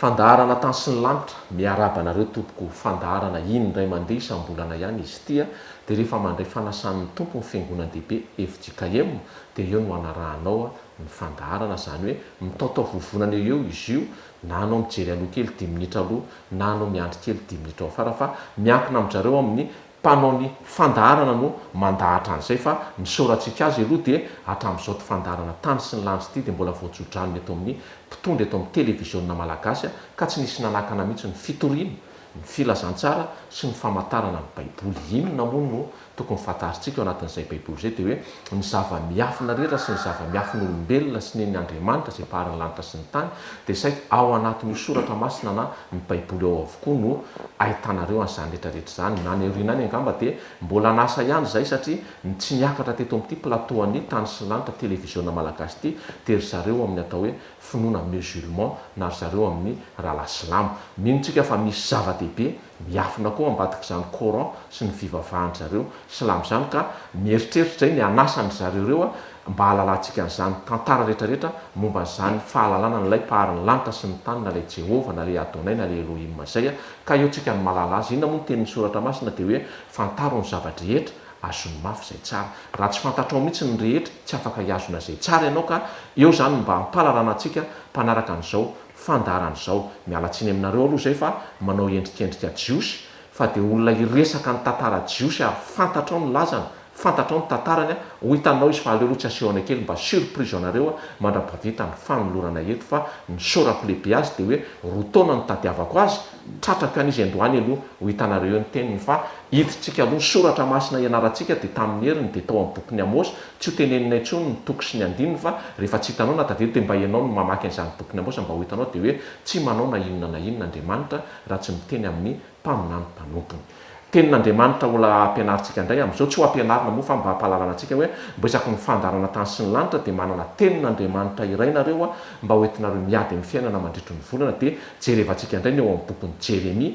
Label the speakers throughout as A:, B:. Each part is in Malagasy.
A: fandaharana tany sy ny lanitra miaraba anareo tompoko fandaharana indray mandeha isambolana ihany izy tia dia rehefa mandray fanasan'ny tompo ny fiangonandehibe FJKM dia eo no anarahanao ny fandaharana zany hoe mitaotao vovonana eo izy io na anao mijery aloha kely 10 minitra aloha na anao miandry kely 10 minitra ao afara fa miankina amin'izareo amin'ny mpanao ny fandaharana no mandahatra an'izay fa misoratsika azy aloha dia hatramin'izao ty fandaharana tany sy ny lanitra ity dia mbola voajodranony eto amin'ny mpitondra eto amin'ny televisiona malagasy ka tsy nisy nanakana mihitsy ny fitoriana ny filazantsara sy ny famantarana ny baiboly inona moa no tokony fantarintsika ao anatin'izay baiboly izay dia hoe ny zava-miafina rehetra sy ny zava-miafin'olombelona sy ny Andriamanitra izay paharin'ny lanitra sy ny tany dia saika ao anatin'io soratra masina na ny baiboly ao avokoa no ahitanareo an'izany rehetrarehetra zany na ny aoriana any angamba dia mbola nasa ihany zay satria tsy niakatra teto amin'ity plateau-any tany sy lanitra televisiona malagasy ity dia ry zareo amin'ny atao hoe finoana musulman na ry zareo amin'ny ralasilamo minotsika fa misy zava-dehibe miafina koa ambadika izany coran sy ny fivavahany zareo silamo zany ka mieritreritra zay ny anasany zareo reo mba halalantsika an'izany tantara rehetrarehetra momba n'izany fahalalana n'ilay paharin'ny lanitra sy ny tany na ilay Jehova na ilay Adonai na ilay Elohim zay ka eo tsika ny malala azy inona moa ny tenin'ny soratra masina dia hoe fantaro ny zavadrehetra azony mafy zay tsara raha tsy fantatrao mihitsy ny rehetra tsy afaka hiazona zay tsara ianao ka eo zany mba hampalalana antsika mpanaraka an'izao fandaharan'izao mialatsiny aminareo aloha zay fa manao endrikendrika jiosy fa dia olona iresaka ny tantara jiosy ary fantatrao ny lazana fantatrao ny tantarany ho hitanao izy fa aleoloha tsy asehoana kely mba surprise anareo mandrapavita ny fanolorana eto fa ny sorako lehibe azy dia hoe roa taona ny tadiavako azy tratraka an'izy androany aloha ho hitanareo eo ny teniny fa hiditsika aloha ny soratra masina ianarantsika dia tamin'ny heriny dia tao amin'ny boky ny Amosy tsy ho teneninay intsony ny toko sy ny andininy fa rehefa tsy hitanao na tadidito dia mba ianao no mamaky an'izany boky ny Amosy mba ho hitanao dia hoe tsy manao na inona Andriamanitra raha tsy miteny amin'ny mpaminany mpanompony tenin'Andriamanitra ola ampianaritsika indray amin'izao tsy ho ampianarina moa fa mba hampalalana antsika hoe mba isaky ny fandarana tany sy ny lanitra dia manana tenin'Andriamanitra iray nareo mba hoentinareo miady amin'ny fiainana mandritry ny volana dia jerevantsika indray ny eo amin'ny bokon'ny Jeremia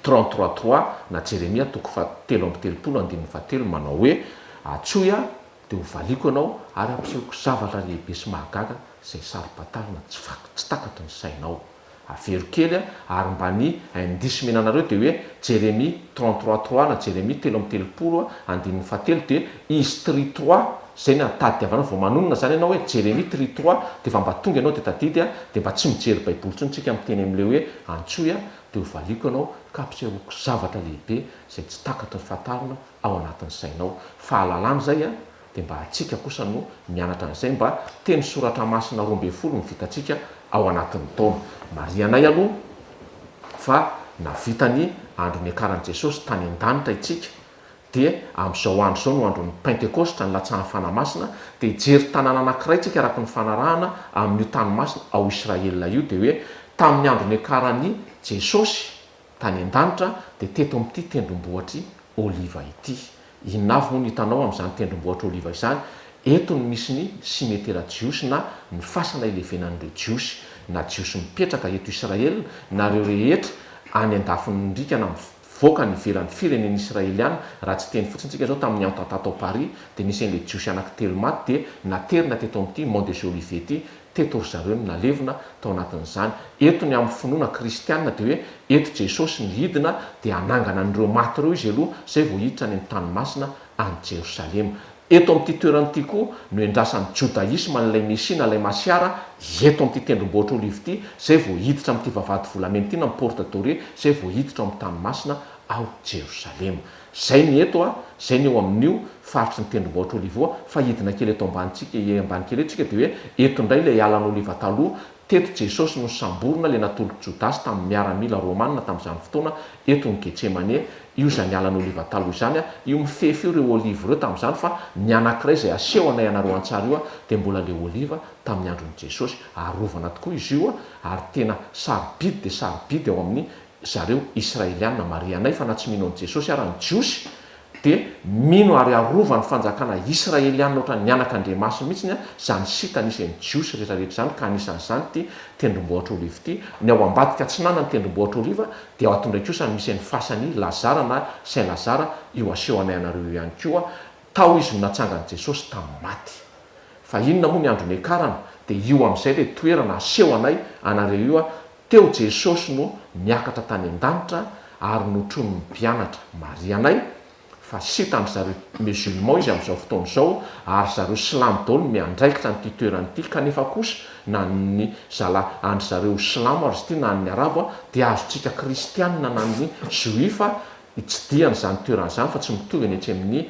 A: 33:3 na Jeremia 3:7 manao hoe atsoya dia ho valiko ianao ary ampisehoko zavatra lehibe sy mahagaga izay saro-patarina tsy takatry ny sainao avero kely ary mba ny indisy menanareo dia hoe Jeremia 33:3 na Jeremia 3:7 dia izy 3:3 zay ny tadiavana vao manonona zany ianao hoe Jeremia 3:3 dia fa mba tonga ianao dia tadidy dia mba tsy mijery baiboly tsony tsika miteny amin'ilay hoe antsoya dia ho valiko ianao ka ampisehoko zavatra lehibe izay tsy takatry ny fatarina ao anatin'ny sainao fahalalana zay dia mba atsika kosa no mianatra an'izay mba teny soratra masina 12 ny vitatsika ao anatin'ny taona marianay aloha fa navitany andro ny akaran'i Jesosy tany an-danitra itsika dia amin'izao andro izao no andron'ny pentekostra ny latsahan'ny fanamasina dia hijery tanàna anankiray tsika araka ny fanarahana amin'io tanomasina ao Israelina io dia hoe tamin'ny andro ny akaran'i Jesosy tany an-danitra dia teto amin'ity tendrombohitry oliva ity inona avy moa ny hitanao amin'izany tendrombohitra oliva izany eto ny misy ny simetera jiosy na ny fasana ilevenan'ireo jiosy na jiosy mipetraka eto Israel na reo rehetra any andafiny ndrikana mivoaka ny ivelan'ny fireneny israeliana raha tsy teny fotsiny tsika zao tamin'ny antatatao Paris dia nisy an'ilay jiosy anankitelo maty dia naterina teto amin'ity Mont des Oliviers ity teto ry zareo no nalevina tao anatin'izany eto ny amin'ny finoana kristianina dia hoe eto Jesosy ny hidina dia anangana an'ireo maty ireo izy aloha zay vao hiditra any amin'ny tanomasina any Jerosalema eto amin'ity toeranyity koa no endrasan'ny jodaisma n'ilay mesina ilay masiara eto amin'ity tendrombohitra oliva ity zay vao hiditra amin'ity vavahady volamena ity na amin'ny porte doré zay vao hiditra amin'ny tanomasina ao Jerosalema zay ny eto zay ny eo amin'io faritry ny tendrombohitra oliva fa hidina kely eto ambanitsika ambany kely etsika dia hoe eto indray ilay alany oliva taloha teto Jesosy no samborona ilay natoloko Jodasy tamin'ny miaramila romanina tamin'izany fotoana eto ny Getsemane io zany alany oliva taloha izany io mifefy io reo oliva ireo tamin'izany fa ny anankiray izay aseho anay anareo an-tsara io dia mbola ilay oliva tamin'ny andron'i Jesosy arovana tokoa izy io ary tena sarobidy dia sarobidy ao amin'ny zareo Israeliana marianay fa na tsy mino an'i Jesosy ary ny jiosy dia mino ary arova ny fanjakana Israeliana ohatra ny anak'Andriamasina mihitsiny zany sita nisy ny jiosy rehetrarehetra zany ka anisan'izany ty tendrombohitra oliva ity ny ao ambadika tsy nana ny tendrombohitra oliva dia ao atondraikosany misy ny fasany Lazara na Saint Lazara io aseho anay anareo ihany koa tao izy no natsangan'i Jesosy tamin'ny maty fa inona moa ny andro ny akarana dia io amin'izay ilay toerana aseho anay anareo io teo jesosy no miakatra tany an-danitra ary notrony ny mpianatra marianay fa sitany zareo musulman izy amin'izao fotoana izao ary zareo silamo daholo miandraikitra nyity toeranyity kanefa kosa na ny andry zareo silamo ary izy ity na ny arabo dia azotsika kristianina na ny juifa itsidiany zany toeran'izany fa tsy mitovy any etsy amin'ny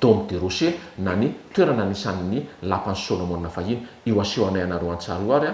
A: dôme de rocher na ny toerana nisan'ny lapan'ny solomona fahiny io aseho anay anareo antsara io ary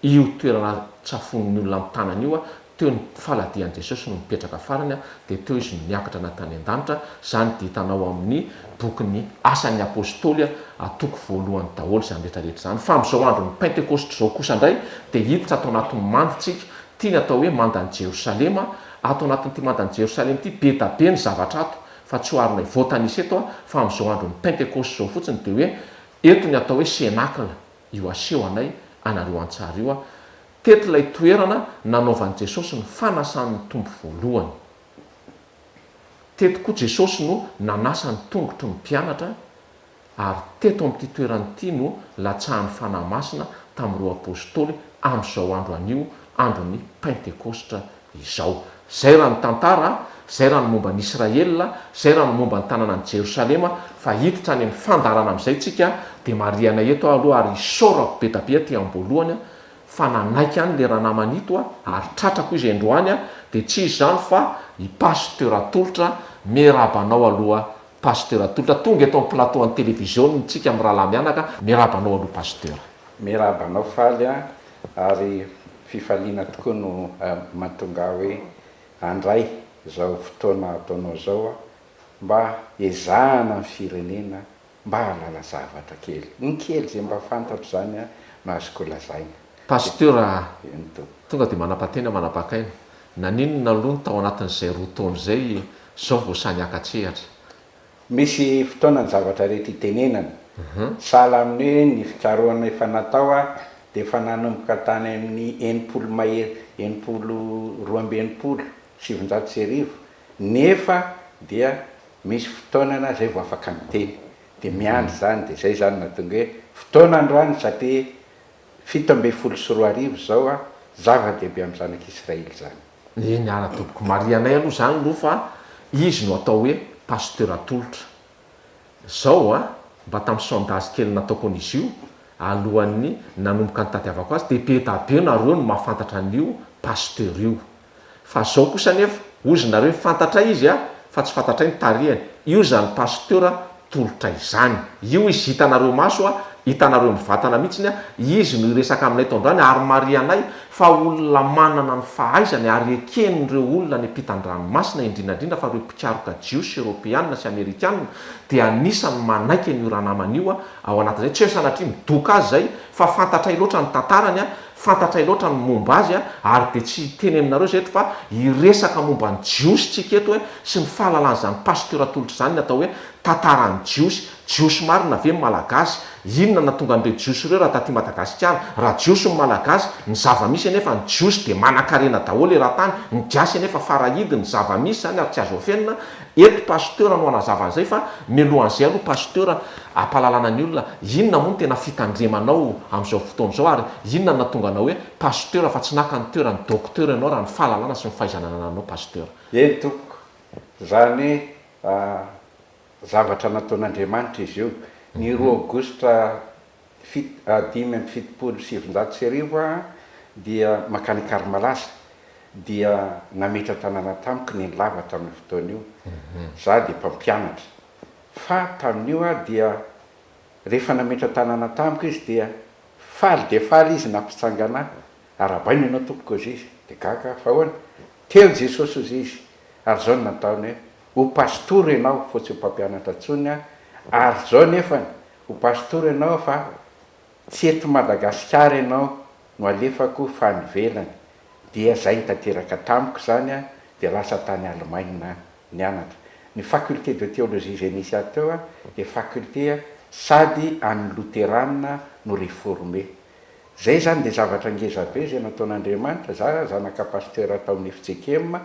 A: io toerana tsafon'ny olona amin'ny tanana io teo ny faladian'i jesosy no mipetraka farany dia teo izy no miakatra natany an-danitra zany dia hitanao amin'ny bokyny asan'ny apôstôly atoko voalohany daholo zany rehetrarehetra zany fa amin'izao andro ny pentekosty zao kosa indray dia hiditra atao anatin'ny manditsika tiany atao hoe mandany jerosalema atao anatin'ity mandany jerosalema ity be da be ny zavatra ato fa tsy hoarinay voatanisy eto fa amin'izao andro ny pentekosty zao fotsiny dia hoe eto ny atao hoe senakla io aseho anay anareo antsara io teto ilay toerana nanaovan'i jesosy ny fanasan'ny tombo voalohany teto koa jesosy no nanasany tongotry ny mpianatra ary teto amin'ity toeranyity no latsahan'ny fanahy masina tamin'ireo apôstôly amin'izao andro anio androny pentekostra izao zay raha ny tantara zay raha ny momba ny israela zay raha ny momba ny tanàna ny jerosalema fa hiditra any amin'ny fandarana amin'izay tsika dia mariana eto aloha ary isorako be dabe ty amboalohany fa nanaiky any le raha namanito ary tratrako izy androany dia tsy izy zany fa i pasteur atolotra miarabanao aloha pasteur atolotra tonga eto amin'ny plateau any télévision tsika amin'ny rahalahy mianaka miarabanao aloha pasteur
B: miarabanao faly ary fifaliana tokoa no mahatonga hoe andray zao fotoana ataonao zao mba ezahana ny firenena mba halala zavatra kely ny kely zay mba fantatro zany no azoko lazaina
A: pasteur tonga dia manam-patena manam-pakaina naninona aloha ny tao anatin'izay roa taona zay zao voasany akatsehatra
B: misy fotoana ny zavatra rehetra itenenana sala amin'ny hoe ny fikaroana efa natao dia efa nanomboka tany amin'ny enimpolo mahery enimpolo roa amby enimpolo 700 nefa dia misy fotoanana zay vo afaka miteny dia miandry zany dia zay zany natonga hoe fotoana androany satria 724 zao zava-dehibe amin'ny zanak'Israely zany
A: eny ana-toboko marianay aloha zany aloha fa izy no atao hoe pasteur atolotra zao mba tamin'ny sondage kely nataoko an'izy io alohan'ny nanomboka ny tadiavako azy dia be da be nareo no mahafantatra an'io pasteur io fa zao kosa nefa ozy nareo fantatra izy fa tsy fantatra ny tarihany io zany pasteur tolotra izany io izy hitanareo maso hitanareo mivatana mihitsiny izy no iresaka aminay tao androany ary marianay fa olona manana ny fahaizany ary ekenin'ireo olona ny ampitan-dranomasina indrindrandrindra fa reo mpikaroka jiosy eropeanina sy amerikanina dia anisany manaiky an'io raha naman'io ao anatin'izay tsy hoe sanatria midoka azy zay fa fantatray loatra ny tantarany fantatray loatra ny momba azy ary dia tsy teny aminareo zay eto fa iresaka momba ny jiosy tsika eto hoe sy ny fahalalanyzany pasteur atolotra zany ny atao hoe tantarany jiosy marina ve malagasy inona natonga an'ireo jiosy ireo raha taty Madagasikara raha jiosy ny malagasy ny zava-misy anefa ny jiosy dia manan-karena daholo eran-tany ny jiasy anefa farahidi ny zava-misy zany ary tsy azo afenina eto pasteur no anazavan'izay fa milohan'izay aloha pasteur ampalalana ny olona inona moa no tena fitandremanao amin'izao fotoana izao ary inona natonga anao hoe pasteur fa tsy naka ny toerany docteur ianao raha ny fahalalana sy ny fahaizanana anao pasteur
B: toko zany zavatra nataon'Andriamanitra izy io ny 2 aogositra 5/700 dia makany Karmalasa dia nametra tanàna tamiko ny lava tamin'ny fotoana io za dia mpampianatra fa tamin'io dia rehefa nametra tanàna tamiko izy dia faly izy nampitsangana arabaina ianao tompoko azy izy dia gaga fa hoana teo Jesosy ozy izy ary zao no nataony hoe ho pastory ianao fotsy ho mpampianatra tsony ary zao nefany ho pastory ianao fa tsy eto Madagasikara ianao no alefako fa nivelany dia zay nitateraka tamiko zany dia lasa tany Allemagne nianatra ny faculté de théologie zay nisy ato teo dia faculté sady amin'ny luterana no réformé zay zany dia zavatra ngezabe zay nataon'Andriamanitra za zanaka pasteur tao amin'ny FJKM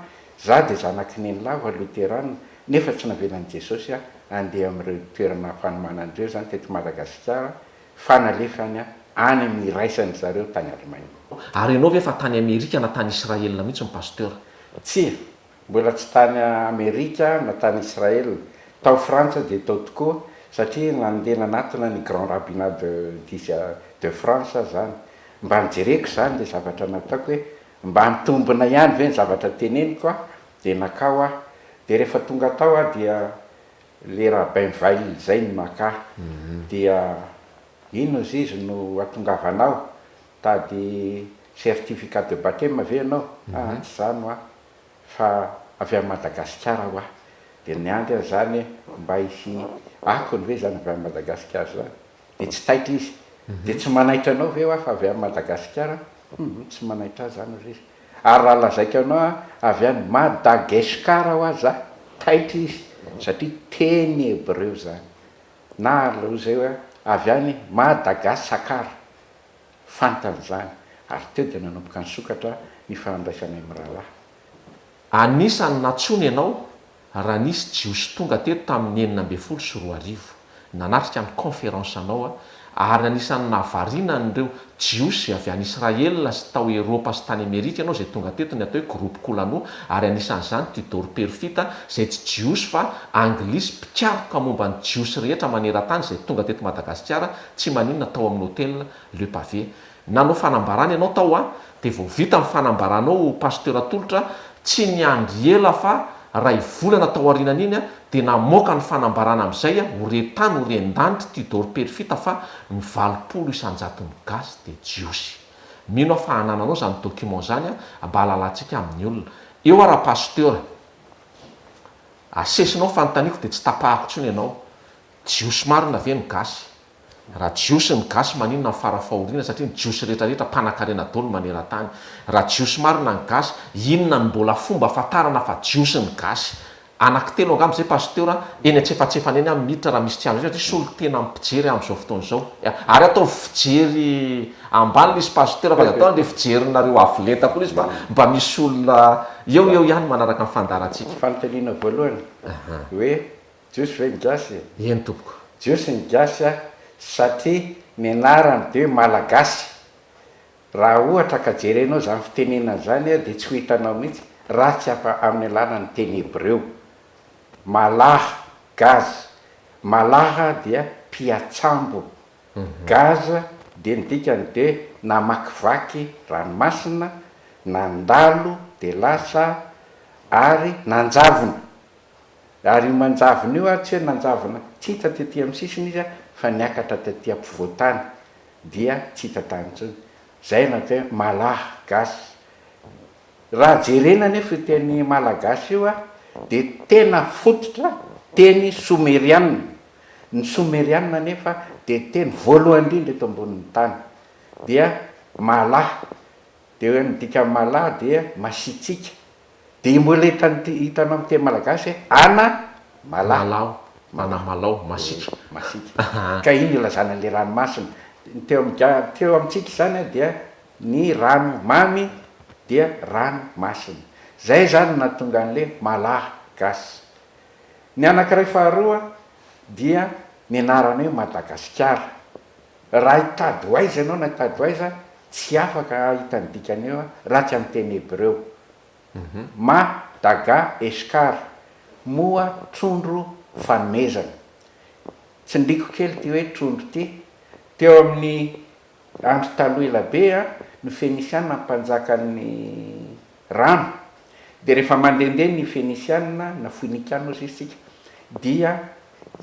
B: za dia zanaky ny lava luterana nefa tsy navelan'i Jesosy andeha amin'ireo toerana fanomanan'ireo zany teto Madagasikara fa nalefany any amin'ny raisany zareo tany Allemagne
A: ary ianao ve efa tany Amerika na tany Israelina mihitsy ny pasteur?
B: Tsy, mbola tsy tany Amerika na tany Israel, tao Frantsa dia tao tokoa satria nandeha nanatona ny grand rabbinat de France zany, mba nijereko zany le zavatra nataoko hoe mba mitombona ihany ve ny zavatra teneniko a, dia nakao a, dia rehefa tonga tao a dia le rabain Vail zay ny maka, dia ino izy izy no atongavanao tady certificat de baptême ave ianao? Tsy zany a, fa avy amin'ny Madagasikara ho a, dia niandry aho zany mba hisy akony ve zany avy amin'ny Madagasikara zany, dia tsy taitra izy, dia tsy manaitra anao ve ho a fa avy amin'ny Madagasikara? Tsy manaitra ahy zany izy, ary raha lazaiko anao a avy any Madagasikara ho a za, taitra izy satria teny hebreo zany, na aloha zay hoe avy any Madagasakara, fantan'izany, ary teo dia nanomboka ny sokatra ny fanandraisanay amin'ny rahalahy.
A: Anisany natsony ianao raha nisy jiosy tonga teto tamin'ny 1924 nanatrika ny conférence anao ary anisany nahavariana n'ireo jiosy avy any Israel sy tao Eropa sy tany Amerika ianao zay tonga teto ny atao hoe groupe Kolano, ary anisan'izany Tudor Perfita zay tsy jiosy fa anglisy mpikaroka momba ny jiosy rehetra maneran-tany zay tonga teto Madagasikara, tsy maninona tao amin'ny hôtel Le Pavé. Nanao fanambarana ianao tao dia vao vita amin'ny fanambaranao pasteur atolotra, tsy niandry ela fa ray volana tao aorinan'iny dia namoaka ny fanambarana amin'izay horetany horen-danitra Tudor Perfita fa ny 20 isan-jaton'ny gasy dia jiosy. Mino aho fa hanananao zany document zany mba halalantsika amin'ny olona. Eo raha pasteur, asesinao fanontaniako dia tsy tapahako tsony ianao, jiosy marina ve ny gasy? Raha jiosy ny gasy maninona ny farafahoriana satria ny jiosy rehetrarehetra mpanan-karena daholo maneran-tany. Raha jiosy marina ny gasy, inona ny mbola fomba ahafantarana fa jiosy ny gasy? Anankitelo angamba zay pasteur eny antsefatsefany eny amin'ny miditra raha misy tsy azo satria solo tena mpijery amin'izao fotoan'izao, ary atao fijery ambany misy pasteur fa atao le fijerinareo avolenta koa izy mba misy olona eo ihany manaraka ny fandarantsika.
B: Fanontaniana voalohany hoe jiosy ve ny gasy?
A: Eny tompoko,
B: jiosy ny gasy satria ny anarany dia hoe malagasy. Raha ohatra ka jerenao zany fitenena zany dia tsy ho hitanao mihitsy raha tsy afa amin'ny alanany teny hebreo. Malaha, gaza, malaha dia piatsambo, gaza dia ny dikany dia namakivaky ranomasina, nandalo dia lasa ary nanjavona. Ary io manjavona io tsy hoe nanjavona tsy hita tetỳ amin'ny sisiny izy fa niakatra tetỳ ampovoantany dia tsy hita tany intsony, zay na hoe malaha, gasy. Raha jerena nefa teny malagasy io dia tena fototra teny someriana. Ny someriana nefa dia teny voalohany indrindra eto ambonin'ny tany, dia malaha, dia hoe midika malaha dia masitsika, dia mbola hitanao amin'ny teny malagasy ana malaha,
A: malao, masika,
B: ka iny ilazana le ranomasina. Teo amintsika zany dia ny rano mamy dia rano masina, zay zany nahatonga an'le malaha, gasy. Ny anankiray faharoa dia ny anarany hoe Madagasikara. Raha hitady ho aiza ianao na hitady ho aiza tsy afaka hitany dikany eo raha tsy amin'ny teny hebreo. Madagasikara, moa trondro fanomezana. Tsy ndriko kely ty hoe trondro ty, teo amin'ny andro taloha elabe ny Fenisiana mpanjakan'ny rano, dia rehefa mandehandeha ny Fenisiana na Foinikiana izy isika dia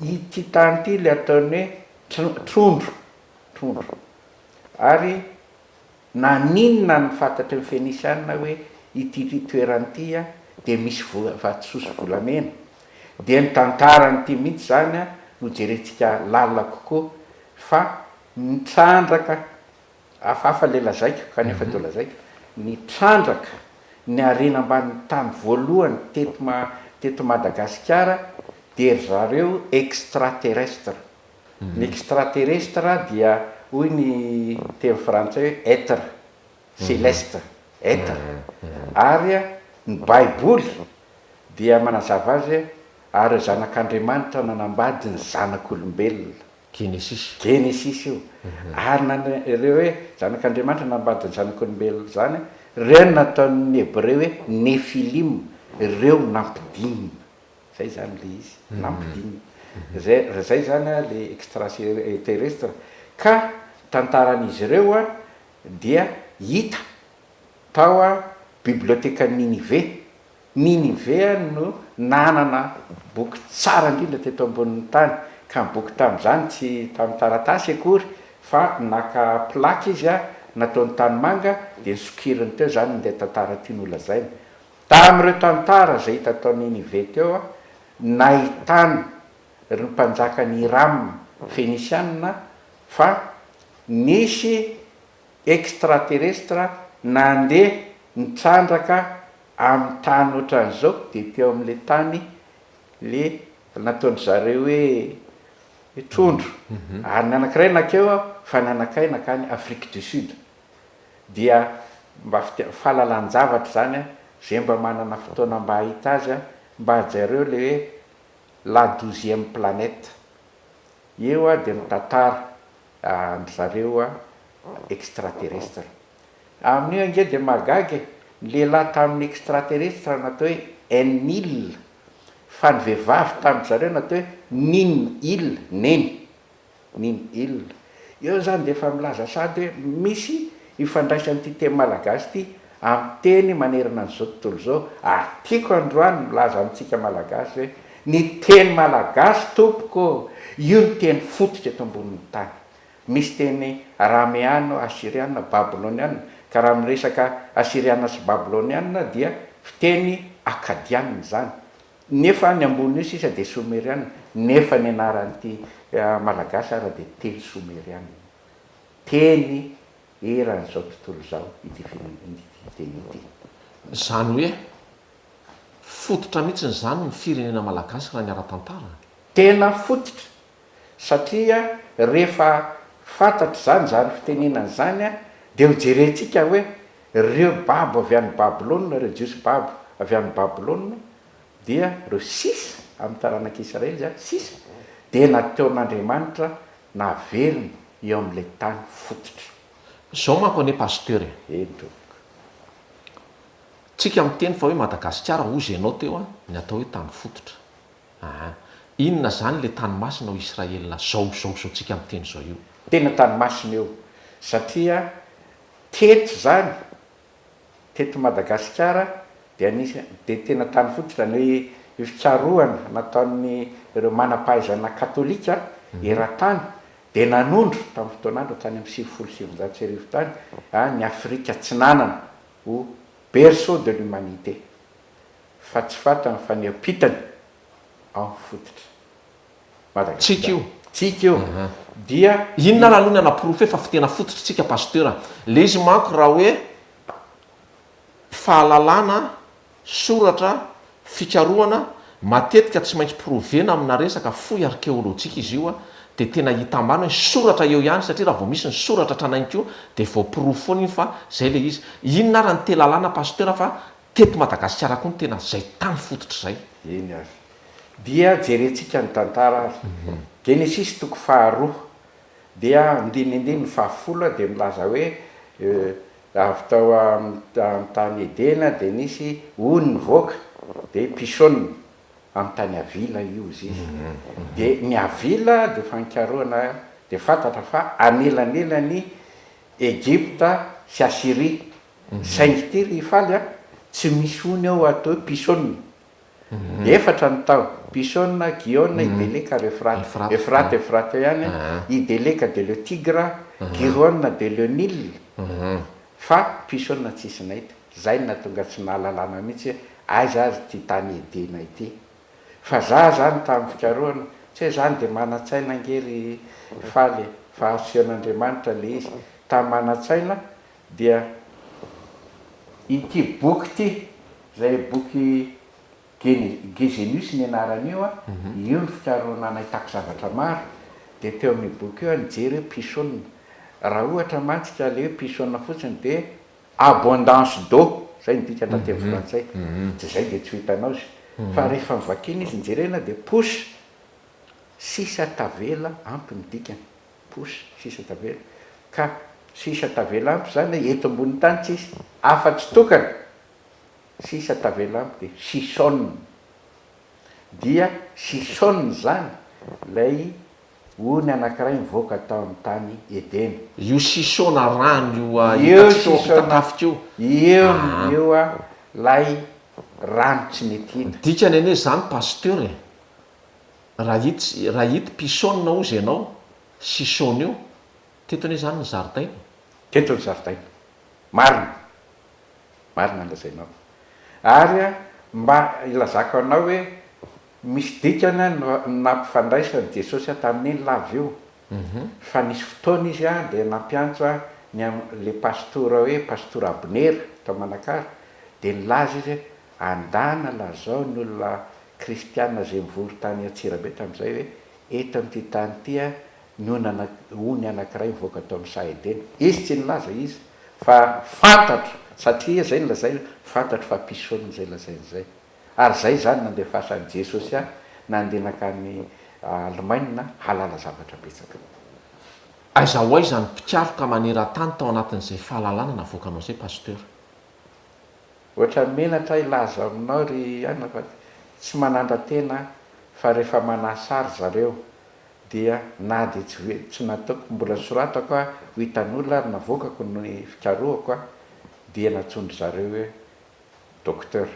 B: ity tany ity le ataony hoe trondro, ary naninona ny fantatra ny Fenisiana hoe ity toeranyity dia misy vatososy volamena, dia ny tantaranyity mihitsy zany no jerentsika lalina kokoa fa nitrandraka hafahafa le lazaiko kanefa teo lazaiko, nitrandraka ny harena amban'ny tany voalohany teto Madagasikara dia zareo extraterrestre. Ny extraterrestre dia hoy ny teny frantsay hoe être céleste, être. Ary ny baiboly dia manazava azy ary zanak'Andriamanitra nanambady ny zanak'olombelona.
A: genesisy
B: io ary nareo hoe zanak'andriamanitra nambadiny zanak'olombelo zany reo nataon'ny hebreo hoe nefilim ireo nampidinina zay zany le izy nampidinina zay zany a le extraterrestre ka tantaran'izy ireo a dia hita tao a biblioteka Ninive a no nanana boky tsara indrindra teto ambonin'ny tany ka boky tam'izany tsy tamin'ny taratasy akory fa naka plaky izy a nataon'ny tany manga de nisokiriny teo zany nde tantara tian'olazainy tamin'ireo tantara zay hita tao Ninive teo a nahitany ry mpanjakany Hiram Féniciana fa nisy extraterrestre nandeha nitsandraka amin'ny tany ohatran'izao de teo amin'le tany le nataony zareo hoe trondro ary ny anankiray nakeo fa ny anakay nakany Afrique du Sud dia mba fahalalan-javatra zany a zay mba manana fotoana mba hahita azy a mba ajareo le hoe la 12e planète eo a de mitantara zareo a extraterrestre amin'io ange de magagy lehilahy tamin'ny extraterrestre natao hoe Enlil fa ny vehivavy tamin'ny zareo natao hoe Ninil eo zany de efa milaza sady hoe misy ifandraisan'ity teny malagasy ty amin'ny teny manerana an'izao tontolo zao ary tiako androany milaza amintsika malagasy hoe ny teny malagasy tompoko io ny teny fototra eto ambonin'ny tany misy teny rameano assiriana babyloniana ka raha miresaka assiriana sy babyloniana dia fiteny akadianina zany nefa ny ambon'io sisa de someriana nefa ny anaran'ity malagasy ara de teny someriana teny eran'izao tontolo zao ity teny ity
A: zany hoe fototra mihitsiny zany ny firenena malagasy raha ny ara-tantara
B: tena fototra satria rehefa fantatry zany fitenenana zany a de hojerentsika hoe reo babo avy an'ny Babylone reo jiosy babo avy an'ny Babylone dia reo sisa amin'ny taranak'Israely zany sisa de nataon'Andriamanitra naveriny eo amin'le tany fototra
A: zao manko ane pasteur tsika miteny fa hoe Madagasikara ozy ianao teo a ny atao hoe tany fototra inona zany le tany masina ho Israelina zao tsika miteny zao io
B: tena tany masina eo satria teto zany teto Madagasikara de anisy de tena tany fototra ny hoe fikarohana nataon'ny ireo manam-pahaizana katolika era-tany de nanondro tamin'ny fotoanandro tany amin'ny 770 tany ny Afrika Atsinanana ho berceau de l'humanité fa tsy fatany fa niampitany ao fototra
A: tsika
B: io dia
A: inona raha aloha ny anaprofo fa fitena fototra tsika pasteur le izy manko raha hoe fahalalana soratra fikarohana matetika tsy maintsy provena amina resaka foy arkéolojika izy io de tena hita ambany hoe soratra eo ihany satria raha vao misy ny soratra tranainko de vao profo foana iny fa zay le izy inona raha ny telalàna pasteur fa teto Madagasikara koa ny tena zay tany fototra zay
B: eny azy dia jerentsika ny tantara azy Genesis toko 2 dia ndinindiny 10 de milaza hoe avy tao amin'ny tany Edena de nisy ony voaka de pisone amin'ny tany avila io izy de ny avila de fankaroana de fantatra fa anelanelany Egypta sy Assyrie saingy ty ry faly a tsy misy ony ao atao pisone efatra ny tao pisone Gihone Ideleka Efrate ihany Ideleka de le Tigre Gihone de le Nil fa pisone tsisy nahita zay natonga tsy nahalalana mihitsy aiza azy ty tany Edena ity fa za zany tamin'ny fikarohana tsy hoe zany de manatsaina ngery faly fa asean'Andriamanitra le izy tamin'ny manatsaina dia ity boky ty zay boky Gézénus ny anaran'io io ny fikarohana nahitako zavatra maro de teo amin'ny boky io nijery hoe pisone raha ohatra mantsika le hoe pisone fotsiny de abondance d'eau zay nidikana teny frantsay de zay de tsy hitanao izy fa rehefa mivakina izy nijerena de pousse sisa tavela ampy midikany posy sisa tavela ka sisa tavela ampy zany hoe eto ambon'ny tany tsisy afa-tsy tokana sisa tavela ampy de sisona dia sisona zany lay ony anankiray mivoaka tao amin'ny tany edena
A: io sisona rano
B: io
A: hitatafika
B: io io a lay rano tsy mety hita
A: dikany ane zany pasteur raha hity pisona ozy ianao sisona io teto ane zany ny zaridaina
B: teto ny zaridaina marina lazainao ary a mba ilazako anao hoe misy dikana nampifandraisany jesosy tamin'iny lavy io fa nisy fotoana izy a de nampiantso a le pastora hoe pastora abner tao manakara de nilaza izy hoe andana lazao ny olona kristiana zay mivory tany Antsirabe tam'izay hoe eto am'ty tany ty a ony anankiray mivoaka tao amin'ny Saedena izy tsy nilaza izy fa fantatro satria zay nylazay fantatro fa pisony zay lazain'zay ary zay zany nandefasan'i Jesosy a nandenakany Alemaina halala zavatra betsaka
A: aizaho aiza ny mpikaroka maneran-tany tao anatin'izay fahalalana navoakanao zay pasteur
B: ohatra menatra ilaza aminao ry ana fa tsy manandra-tena fa rehefa manasary zareo dia na de tsy nataoko mbola soratako a ho hitan'olona ary navoakako ny fikarohako a dia natsondry zareo hoe docteur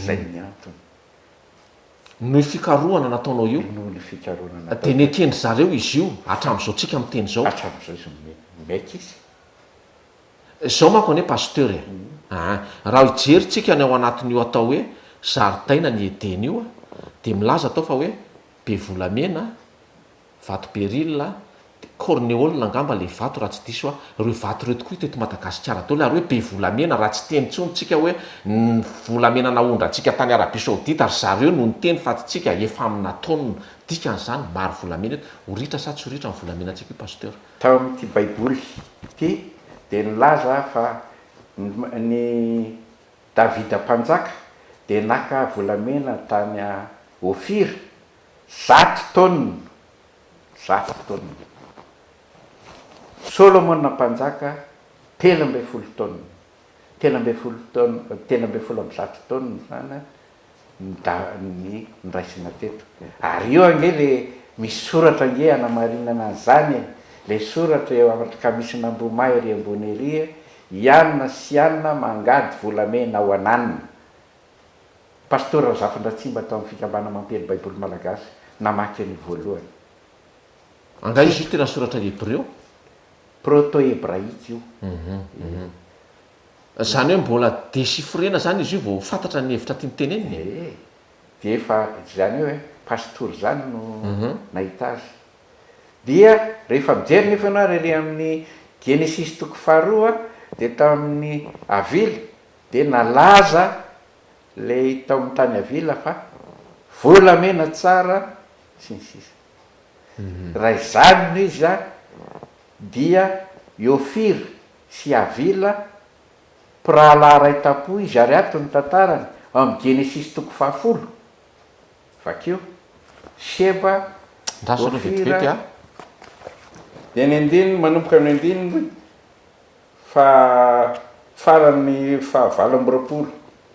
B: zay ny antony
A: noho fikarohana nataonao io
B: noho ny fikarohana
A: de nekendry zareo izy io hatram'izao tsika miteny zao
B: hatram'izao izy maiky izy
A: zao manko ane pasteur raha hijery tsika ny ao anatin'io atao hoe zaridaina ny edeny io a de milaza atao fa hoe be volamena vato berilina cornéole angamba le vato raha tsy diso a reo vato reo tokoa teto Madagasikara atao le ary hoe be volamena raha tsy teny tsony tsika hoe ny volamena naondra antsika tany Arabia Saodita ary zareo no ny teny fa tsika efa amina taonina dikan'izany maro volamena eto horitra sa tsy horitra ny volamena antsika io pasteur
B: tao amin'ity baiboly ty de nilaza fa ny Davida mpanjaka de naka volamena tany Ofira 100 tonne Solomon mpanjaka 13 tonne 13 tonne zany ny nraisina teto ary io ange le misy soratra ange anamarinana zany le soratra eo ka misy nambomay ry ambony ery ianona sy ianona mangady volamena ao ananina pastora Zafindratsimba tao amin'ny fikambana mampely baiboly malagasy namaky any voalohany
A: anga izy io tena soratra hebreo
B: proto-hebraïque io
A: zany hoe mbola desifrena zany izy io vao fantatra ny hevitra ty nyteneniny
B: de efa zany hoe pastory zany no nahita azy dia rehefa mijery nefa anao rery amin'ny Genesis toko faharoa de tao amin'ny avila de nalaza le tao amin'ny tany avila fa volamena tsara sy ny sisa raha izany no izy a dia Ofira sy avila prala ray tapo izy ary ato ny tantarany amin'ny Genesis toko 10 vakeo Sheba Ofira de ny andininy manomboka amin'ny andininy fa farany fahavalo amby roapolo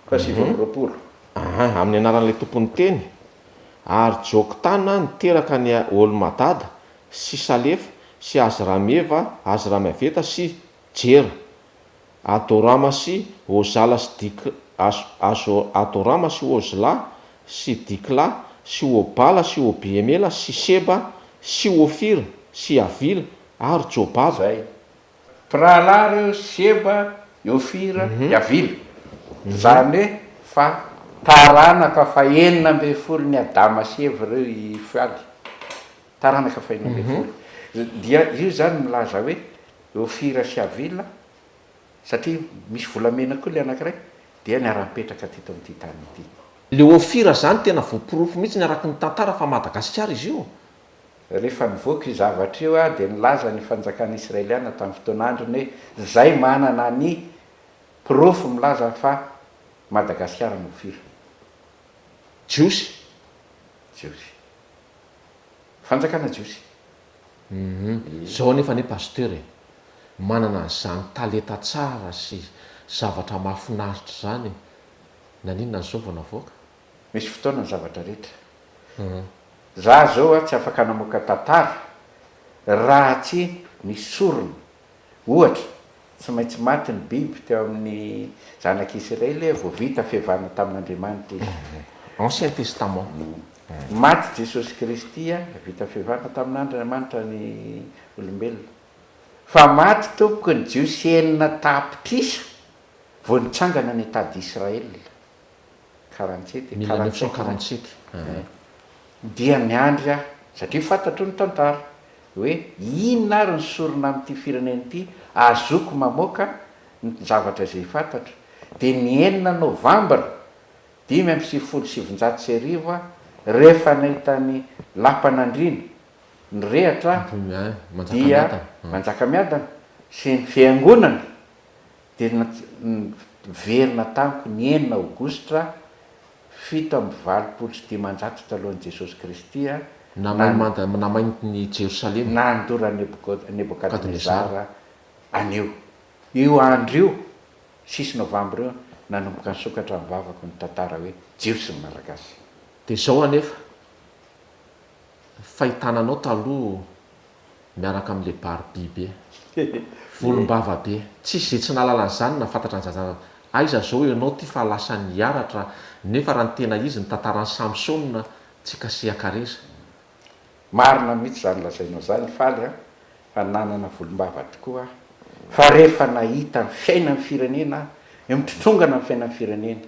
B: fa 7 amby roapolo
A: amin'ny anaran'le tompony teny ary Joktana niteraka ny Olmadada sy Salefa sy Azrameva Azramaveta sy Jera Adorama sy Ozala sy Adorama sy Ozla sy Dikla sy Obala sy Obiemela sy Sheba sy Ofira sy Avila ary Jobaba
B: zay prala reo Sheba Ofira Avila zany hoe fa taranaka fa 12 ny Adama sy Eva reo ifaly taranaka fa 12 dia io zany milaza hoe Ofira sy Avila satria misy volamena koa le anankiray dia niara-mipetraka teto amin'ity tany ity
A: le Ofira zany tena voapirofo mihitsy ny araky ny tantara fa Madagasikara izy io
B: rehefa nivoaka i zavatra io a de nilaza ny fanjakan'ny Israeliana tamin'ny fotoan'androny hoe zay manana ny pirofo milaza fa Madagasikara no Ofira
A: Jiosy
B: fanjakana jiosy.
A: Zao nefa ne pasteur e manana zany taleta tsara sy zavatra mahafinaritra zany naninona ny zao vao navoaka.
B: Misy fotoana ny zavatra rehetra. Za zao a tsy afaka namoaka tantara raha tsy misorona. Ohatra tsy maintsy maty ny biby teo amin'ny zanak'Israely vao vita fihavana tamin'Andriamanitra izy.
A: Ancien Testament.
B: Maty Jesosy Kristy vita fihavana tamin'Andriamanitra ny olombelona. Fa maty tompoko ny jiosy enina tapitrisa vao nitsangana ny tady Israel 47
A: 1947
B: dia miandry satria fantatro ny tantara hoe inona ary ny sorona amin'ity firenena ity azoko mamoaka ny zavatra zay fantatro. Dia ny 9 Novambra 577 rehefa nahitany lampanandriana ny rehatra dia manjaka miadana sy ny fiangonana dia verina tamiko ny 9 Aogositra 720 talohan'i Jesosy Kristy
A: namainty ny Jerosalema
B: nandora Nebokadnezara anio. Io andro io 6 Novambra io nanomboka ny sokatra mivavako ny tantara hoe jiosy ny malagasy.
A: dia zao anefa fahitananao taloha miaraka amin'le baribiby volombava be tsisy zay tsy nalalan'izany na fantatra ny zaza aiza zao ianao ty fa lasa niaratra nefa raha ny tena izy ny tantarany Samsona tsy kasiakareza.
B: Marina mihitsy zany lazainao zany faly fa nanana volombava tokoa fa rehefa nahita ny fiaina ny firenena mitrotongana ny fiaina ny firenena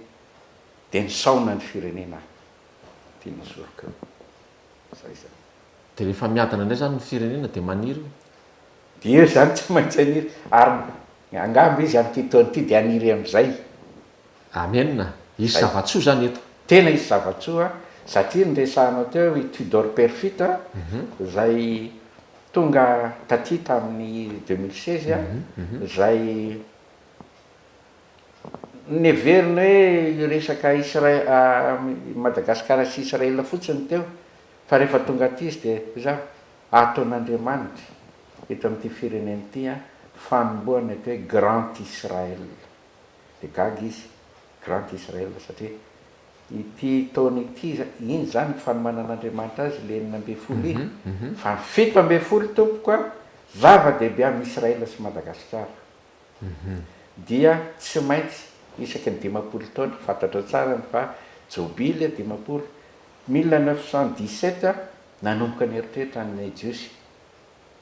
B: dia nisaona ny firenena tiana soroko zay zany.
A: Dia rehefa miadana indray zany ny firenena dia maniry
B: dia eo zany tsy maintsy aniry ary angamba izy amin'ity taona ity dia aniry amin'izay.
A: Amenina isy zavatsoa zany eto.
B: Tena isy zavatsoa satria nyresahanao teo i Tudor Perfita zay tonga taty tamin'ny 2016 zay neverina hoe resaka Madagasikara sy Israela fotsiny teo fa rehefa tonga aty izy dia za ataon'Andriamanitra eto amin'ity firenena ity fanomboana eto hoe Grand Israel. Dia gaga izy Grand Israel satria ity taona ity iny zany fanomanan'Andriamanitra azy le 9 fa 7 tompoko zava-dehibe amin'ny Israela sy Madagasikara dia tsy maintsy isaky ny 50 taona fantatrao tsara fa jobily 1917 nanomboka ny eritreritra ny jiosy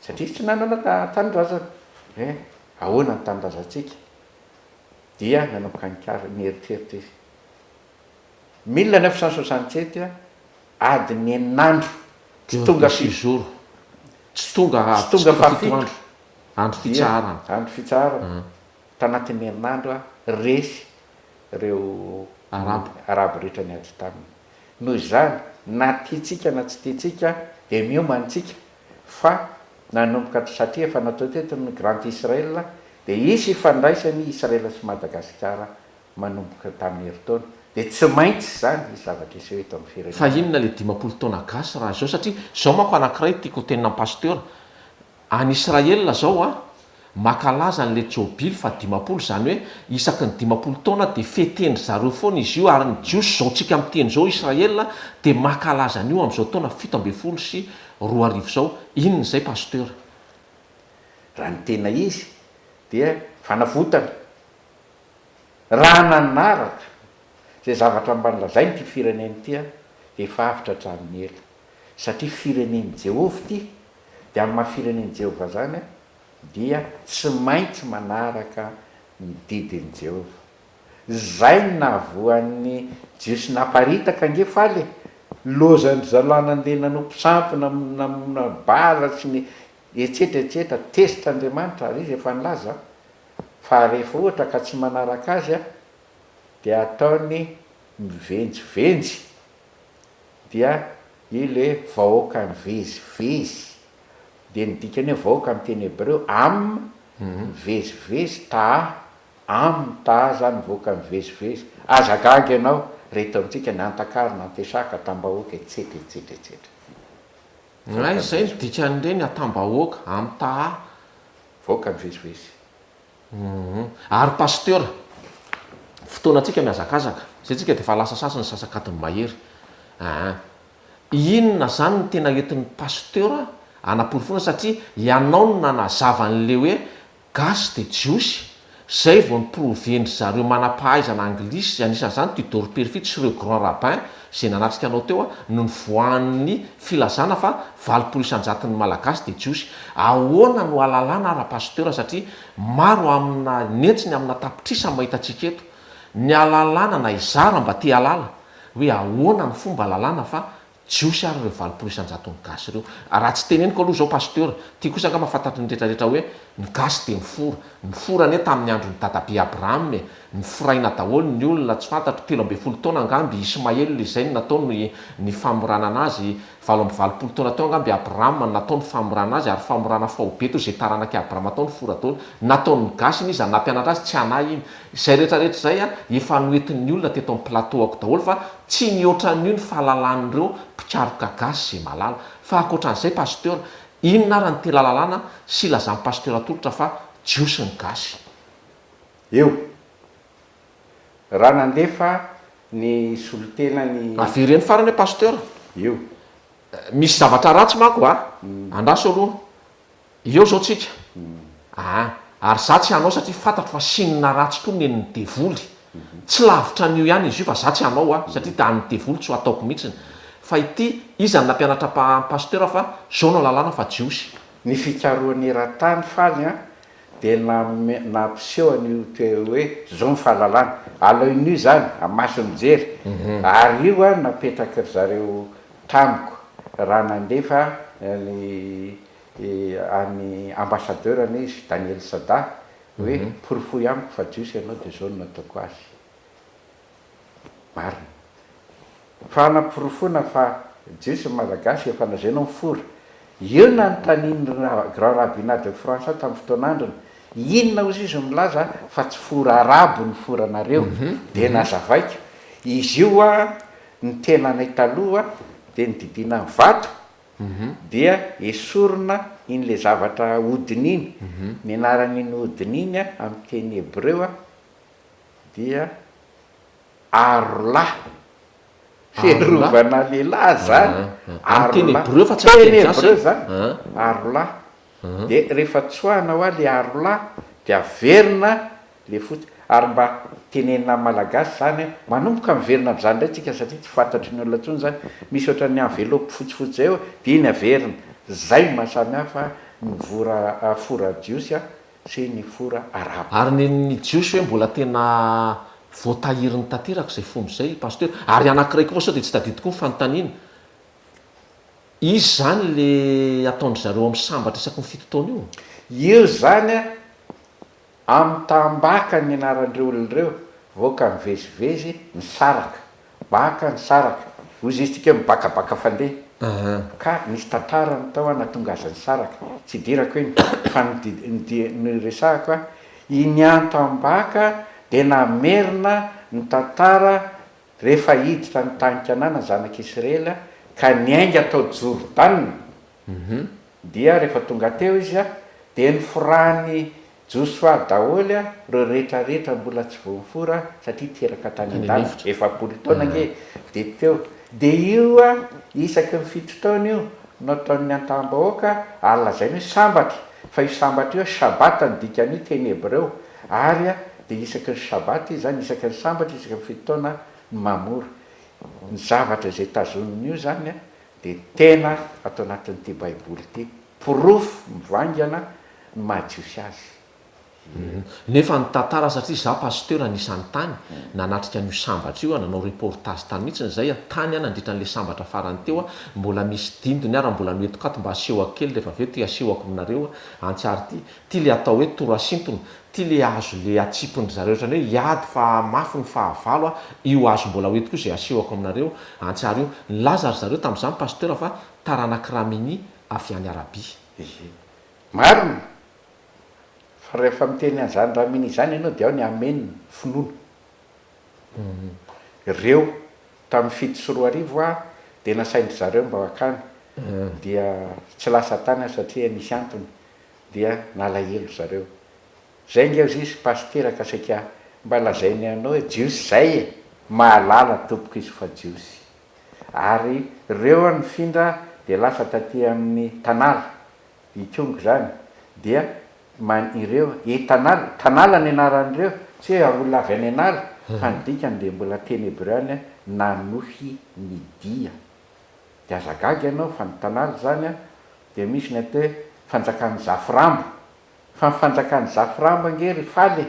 B: satria tsy nanana tanindrazana ahoana ny tanindrazantsika dia nanomboka ny eritreritra izy 1967 adiny 9 andro tsy tonga
A: zoro tsy tonga
B: fafito
A: andro fitsarana
B: tanatin'ny 9 andro resy ireo arabo rehetra ny ady taminy. Noho izany na tiatsika na tsy tiatsika dia miomantsika fa nanomboka satria efa natao teto ny Grand Israel dia isy ifandraisany Israela sy Madagasikara manomboka tamin'ny heritaona dia tsy maintsy zany izy zavatra isy eto amin'ny firenena.
A: Fa inona le 50 taona gasy raha zao satria zao manko anankiray tiako tenina ny pasteur any Israela zao makalaza n'le jobily fa 50 zany hoe isaky ny 50 taona dia feteny zareo foana izy io ary ny jiosy zao tsika miteny zao Israela dia makalaza an'io amin'izao taona 17 sy 20 zao. Inona zay pasteur?
B: Raha ny tena izy dia fanavotana raha nanaraka zay zavatra mbanilazai ty firenena ity dia efa avitra hatramin'ny ela satria fireneny Jehovah ity dia amin'ny mahafireneny Jehovah zany dia tsy maintsy manaraka ny didiny Jehovah. Zay navoan'ny jiosy naparitaka ange faly lozany zalana andeha nanompo sampy na bala sy ny etsetreetsetra tesitra Andriamanitra ary izy efa nilaza fa rehefa ohatra ka tsy manaraka azy dia ataony mivenjivenjy dia ile vahoaka mivezivezy dia nidikany hoe vahoaka amin'ny teny hebreo mivezivezy ta zany vahoaka mivezivezy azagaga ianao reto amintsika ny antakarina antesaka tambahoaka etsetreetsetreetsetra.
A: ay zay ny dikan'ireny atam-bahoaka amin'ny taha
B: voaka mivezivezy
A: ary pasteur fotoana atsika miazakazaka zay tsika de fa lasa sasany sasakadiny mahery inona zany ny tena entin'ny pasteur anaporofona satria ianao na nazava'le hoe gasy de jiosy zay vao nyproveny zareo manam-pahaizana anglisy anisan'izany tudor perfide sy reo grand rabbin zay nanatrika anao teo no ny voan'ny filazana fa 80% malagasy de jiosy ahoana no alalàna ara-pasteur satria maro amina nentsiny amina tapitrisa mahitatsika eto ny alalàna na izara mba te alala hoe ahoana ny fomba alalàna fa jiosy ary reo 80% ny gasy reo raha tsy teneniko aloha zao pasteur tia kosa nga mahafantatry ny rehetrarehetra hoe ny gasy de ny fora ane tamin'ny andro ny dadabe abraham ny foraina daholo ny olona tsy fantatro 13 taona angamby ismaely le zay natao ny famoranana azy 20 taona teo angamby abraham natao ny famorana azy ary famorana fahobe to zay taranaka abraham atao ny fora taony nataony gasy iny izy anampianatra azy tsy anay iny zay rehetrarehetra zay efa noentin'ny olona teto amin'ny plateau ako daholo fa tsy niotran'io ny fahalalan'ireo mpikaroka gasy zay malala fa akoatran'izay pasteur inona ara ny tela lalàna sy lazan'ny pasteur atolotra fa jiosy ny gasy
B: eo raha nandefa ny solotenany
A: avereny farany hoe pasteur
B: eo
A: misy zavatra ratsy mako andraso aloha eo zao tsika ary za tsy hanao satria fantatro fa sinina ratsy koa nen'ny devoly tsy lavitra an'io ihany izy io fa za tsy hanao satria da ny devoly tsy ho ataoko mihitsiny fa ity izany nampianatra pasteur fa zao no lalàna fa jiosy
B: ny fikaroan'ny ratany faly de nampiseho an'io toe hoe zao ny fahalalàna aloin'io zany amaso mijery ary io napetraky zareo tamiko raha nandefa any ambassadeur any izy Daniel Sada hoe porofoy amiko fa jiosy ianao de zao no nataoko azy marina fa naporofona fa jiosy malagasy efa nazainao mifora eo na nytaniny grand rabbinat de France tamin'ny fotoan'androny inona ozy izy milaza fa tsy fora arabo ny foranareo de nazavaika izy io ny tenanay taloha de nydidina ny vato dia esorona iny le zavatra odiny iny ny anaran'iny odiny iny amin'ny teny hebreo dia arola fiarovana lehilahy zany
A: hebreo fa tsy
B: teny hebreo zany arola de rehefa tsoahana le arola de averina le fotsy ary mba tenenina malagasy zany manomboka miverina am'zany ndray tsika satria tsy fantatry ny olona tsony zany misy oatra ny enveloppe fotsifotsy zay de iny averina zay mahasamy hafa ny fora jiosy sy ny fora arabo
A: ary ny jiosy hoe mbola tena voatahirin'ny tanteraka zay fomba zay pasteur ary anankiray koa sao de tsy tadidi koa ny fanontaniana izy zany le ataondry zareo amin'ny sambatra isaky ny fito taona
B: io zany amin'ny tambaka ny anaran'ireo olon'ireo voaka mivezivezy ny saraka baka ny saraka ozy izy tsika mibakabaka fandeha ka nisy tantara ny tao natongazany saraka tsy dirako hoe fa ny resahako iny antambaka de namerina ny tantara rehefa hiditra ny tanikanana zanak'Israely ka niainga atao Jordan dia rehefa tonga teo izy de ny forany Joshua daholy reo rehetrarehetra mbola tsy voamifora satria teraka tany an-davitra 7 taona nge de teo de io isaky ny fito taona io no ataon'ny antam-bahoaka ary lazainy hoe sambatra fa io sambatra io sabata ny dikan'io teny hebreo ary de isaky ny sabata izy zany isaky ny sambatra isaky ny fito taona ny mamora ny zavatra zay tazoniny io zany de tena atao anatin'ity baiboly ity porofo mivangana ny mahajiosy azy
A: nefa ny tantara satria za pasteur anisan'ny tany nanatrika an'io sambatra io nanao reportage tany mihitsy zay tany nandritra n'le sambatra farany teo mbola misy dindony ary mbola noetokato mba asehoako kely rehefa aveo ty asehoako aminareo antsary ty le atao hoe torasintona ty le azo le atsipony zareo ohatrany hoe iady fa mafy ny fahavalo io azo mbola hoety koa zay asehoako aminareo antsary io nylazary zareo tamin'izany pasteur fa taranakramini avy any arabia
B: marina fa rehefa miteny an'izany raha miny izany ianao de ao ny ameniny finoana ireo tamin'ny 7 sy 4 arivo de nasaindry zareo mba hakany dia tsy lasa tany satria nisy antony dia nalahelo zareo zay ngeo izy pasteraka saika mba lazainy anao hoe jiosy zay mahalala tompoko izy fa jiosy ary reo a nifindra de lasa taty amin'ny tanàla ikongo zany dia ireo tanàla ny anaran'ireo tsy hoe olona avy any anala fa nidikany de mbola teny hebreany nanohy midia de azagagy ianao fa ny tanàla zany a de misy ny atao hoe fanjakany zafiramba fa ny fanjakany zafiramba ngery faly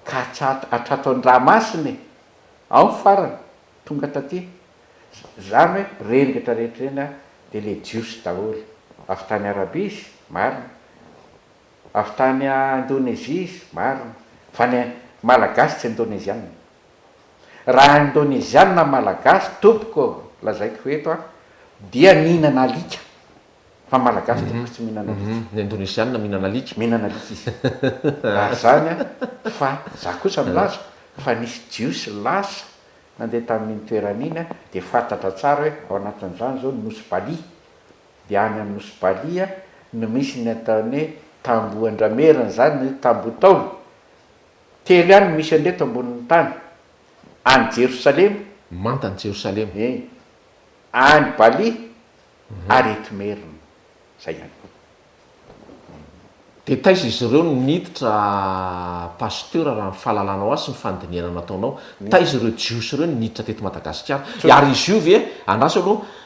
B: ka atrato an-dramasiny ao ny farany tonga taty zany hoe rengetra rehetra reny a de le jiosy daholo avy tany arabia izy marina avy tany indonezia izy marina fa ny malagasy tsy indonezianina raha indonezianina malagasy tompoko lazaiko eto a dia mihinana alika fa malagasy tompoko tsy mihinana alika
A: ny indonezianina mihinana alika
B: izy ary zany a fa za kosa milaza fa nisy jiosy lasa nandeha tamin'iny toeran'iny a de fantatra tsara hoe ao anatin'izany zao nosy-balia de any amin'ny nosy-balia no misy ny ataony hoe tambo andramerina zany ny tambo taolo telo ihany misy andreto ambonin'ny tany any jerosalema
A: mantany jerosalema
B: any balia ary etomerina zay ihany koa
A: de taiza izy ireo niditra pasteur raha ny fahalalana azy sy ny fandinihana nataonao taiza ireo jiosy ireo niditra teto Madagasikara ary izy io ve andraso aloha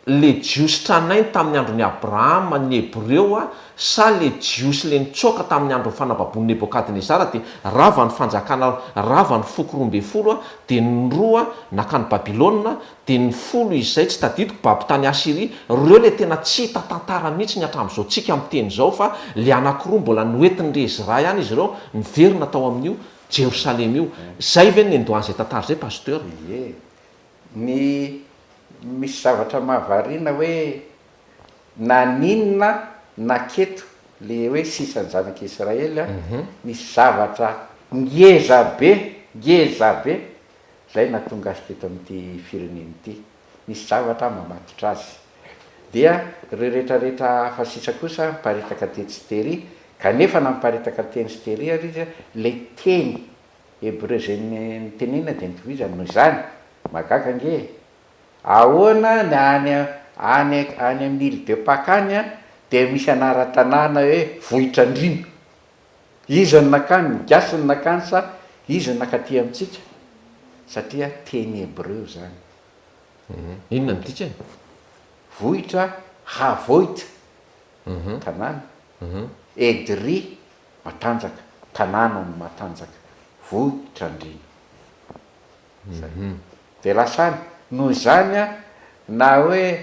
A: le jiosy tranainy tamin'ny andro ny Abrahama ny Hebreo a sa le jiosy le nitsoka tamin'ny andro fanababon'ny Nebokadnezara de rava ny fanjakana rava ny foko 12 a de ny roa nakany Babilôna de ny folo izay tsy tadidiko babitany Asiria reo le tena tsy hita tantara mihitsy ny hatramin'izao tsika amin'ny teny zao fa le anankiroa mbola noentin'le Izrael ihany izy ireo miverina tao amin'io Jerosalema io zay ve ny andohan'izay tantara zay pasteur
B: ny misy zavatra mahavariana hoe naninona naketo le hoe sisan'ny zanak'Israely a misy zavatra ngeza be zay natonga azy teto amin'ity fireneny ity misy zavatra mamatotra azy dia reo rehetrarehetra afa sisa kosa miparitaka teny Siteria kanefa na miparitaka teny Siteria ary izy le teny hebreu zay nytenena de nitovizany noho izany magaga nge ahoana ny any amin'ile de Pakany a de misy anara-tanàna hoe vohitra andrino izy ny nakany migasy ny nakany sa izy ny nakaty amintsika satria teny hebreu zany
A: inona ny dikany
B: vohitra havohitra tanàna edri matanjaka tanàna ny matanjaka vohitra andrino de lasany noho izany a na hoe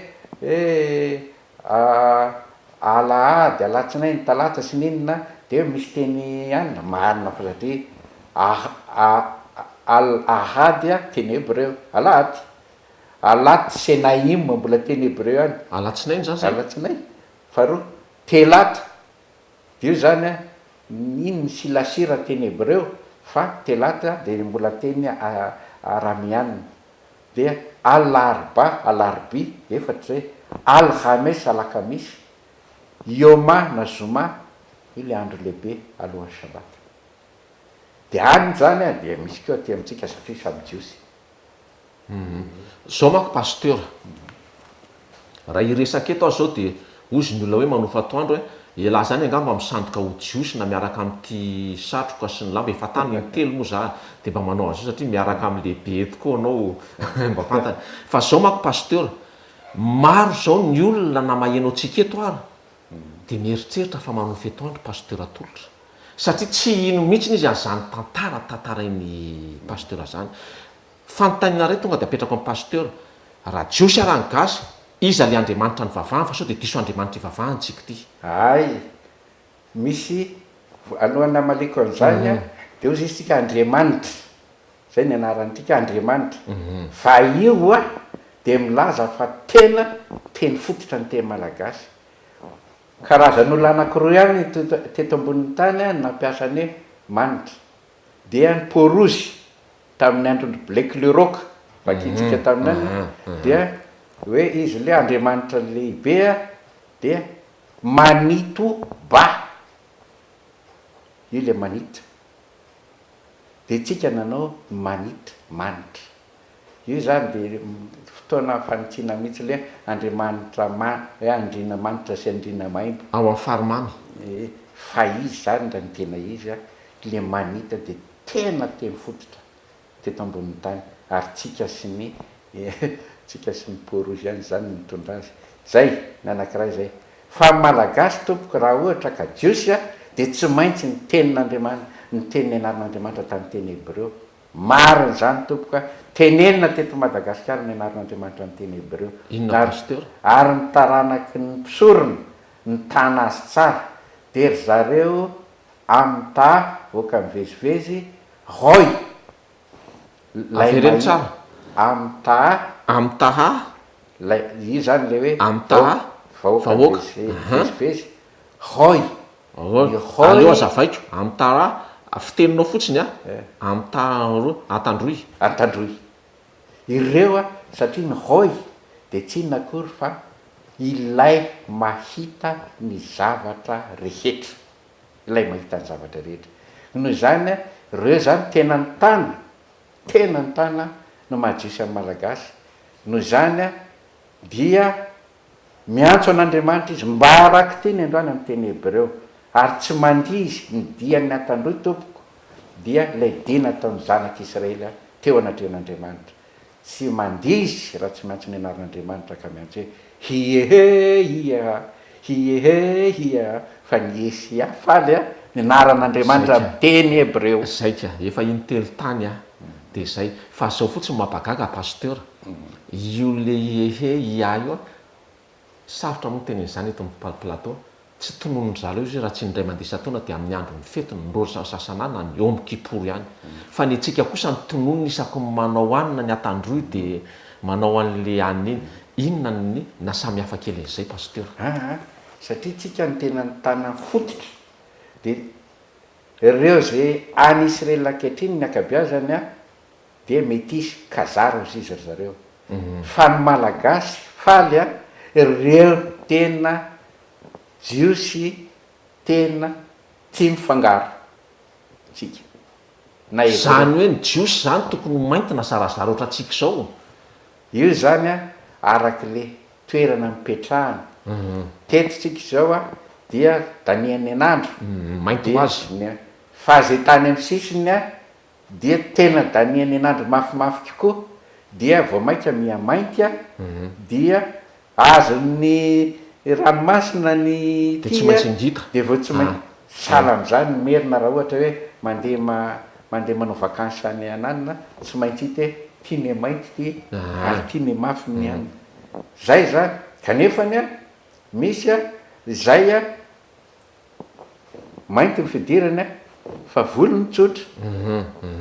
B: alahady alatsinainy talata sy ninona de misy teny anina marina fa satria ahady a teny hebreu alahady alaty senaim mbola teny hebreu any
A: alatsinainy zany
B: alatsinainy faharoa telata de io zany a iny ny silasira teny hebreu fa telata de mbola teny aramianina de alarbi efatra zay alhames alakamisy ioma na zoma io le andro lehibe alohan'ny sabata de any zany a de misy keo aty amintsika satria samy jiosy
A: zao manko pasteur raha iresaka eto azy zao de ozy ny olona hoe manofa atoandro hoe elahy zany angamba misandoka ho jiosy na miaraka amin'ity satroka sy ny lamba efa tany telo moa za de mba manao azy io satria miaraka amin'lehibe tokoa anao mba fantany fa zao manko pasteur maro zao ny olona na mahenao tsika eto ary de mieritreritra fa manofa atoandro pasteur atolotra satria tsy ino mihitsy izy azany tantarainy pasteur zany fanontaniana ray tonga de apetrako amin'ny pasteur raha jiosy arany gasy iza le Andriamanitra ny vavahany fa sao de diso Andriamanitra ivavahany tsika ty
B: ay misy alohan'ny amaliko an'izany a de ozy izy tika Andriamanitra zay ny anaran'tika Andriamanitra fa io a de milaza fa tena teny fototra ny teny malagasy karazan'olona anankiroa ihany teto ambonin'ny tany a nampiasany hoe manitra dia ny porozy tamin'ny androny Blake le Rock vakitsika taminany dia hoe izy le andriamanitra lehibea dia manito ba io le manita de tsika nanao manitra manitra io zany de fotoana fanitsiana mihitsy le andriamanitra hoe andrina manitra sy andrina maimbo
A: ao amin'ny farimamy
B: fa izy zany raha ny tena izy a le manita de tena teny fototra teto ambon'ny tany ary tsika sy ny tsika sy ny porozy any zany mitondra azy zay ny anankiray zay fa malagasy tompoko raha ohatra ka jiosy a de tsy maintsy ny tenin'andriamanitra ny teniny anarin'andriamanitra tamin'ny teny hebreo mariny zany tompoka tenenina teto Madagasikara ny anarin'andriamanitra ny teny hebreo ary ny taranaky ny mpisorona ny tana azy tsara de ry zareo amin'ny ta voaka mivezivezy roy
A: avereny tsara
B: amin'ny ta
A: amin'ny taha
B: lay io zany le hoe
A: amin'ny taha
B: vahoaka vezivezy roy
A: aleo azavaiko amin'ny taha fiteninao fotsiny a amin'ny taha atandroy
B: atandroy ireo a satria ny roy de tsy inakory fa ilay mahita ny zavatra rehetra ilay mahita ny zavatra rehetra noho zany a reo zany tena ny tana no mahajiosy amin'ny malagasy noho zany a dia miantso an'andriamanitra izy mba araky teny androany amin'ny teny hebreo ary tsy mandizy ny diany atandroy tompoko dia lay dina ataon'ny zanak'Israely teo anatrehan'andriamanitra tsy mandizy raha tsy maintsy ny anarin'andriamanitra ka miantso hoe hiehe fa ny Esia faly a ny anaran'andriamanitra teny hebreo
A: zaika efa intelo tany a de zay fa zao fotsiny mapagaga pasteur io le hiehe ia io a sarotra moa tenin'izany eto amin'ny plateau tsy tononon zareo izy raha tsy ndray mandeha isan-taona de amin'ny andro ny fety nindrory sasanana ny eo amin'ny kipory ihany fa ny tsika kosa ny tononony isaky manao anina ny atandroy de manao an'le anina iny inona ny nasamy hafa kely an'izay pasteur
B: satria tsika ny tena ny tanany fototra de ireo zay any Israely ankehitriny ny akabeazany a de mety isy kazara ozy izy ry zareo fa ny malagasy faly a ireo tena jiosy tena tsy mifangaro tsika na
A: zany hoe ny jiosy zany tokony mainty na sarazara ohatra tsika zao
B: io zany a araky le toerana mipetrahana tetitsika zao a dia danian'ny anandro
A: mainty ho azy
B: fa zay tany amin'ny sisiny a dia tena danian'ny anandro mafimafy kokoa dia vao maika miamainty a dia azony ranomasina ny
A: de tsy maintsy ngita
B: de vao tsy maintsy sala am'zany merina raha ohatra hoe mandeha manao vakansy any ananina tsy maintsy hita hoe tiany mainty ty ary tiany mafy mianina zay zany kanefany a misy a zay a mainty ny fidirany a fa volony tsotra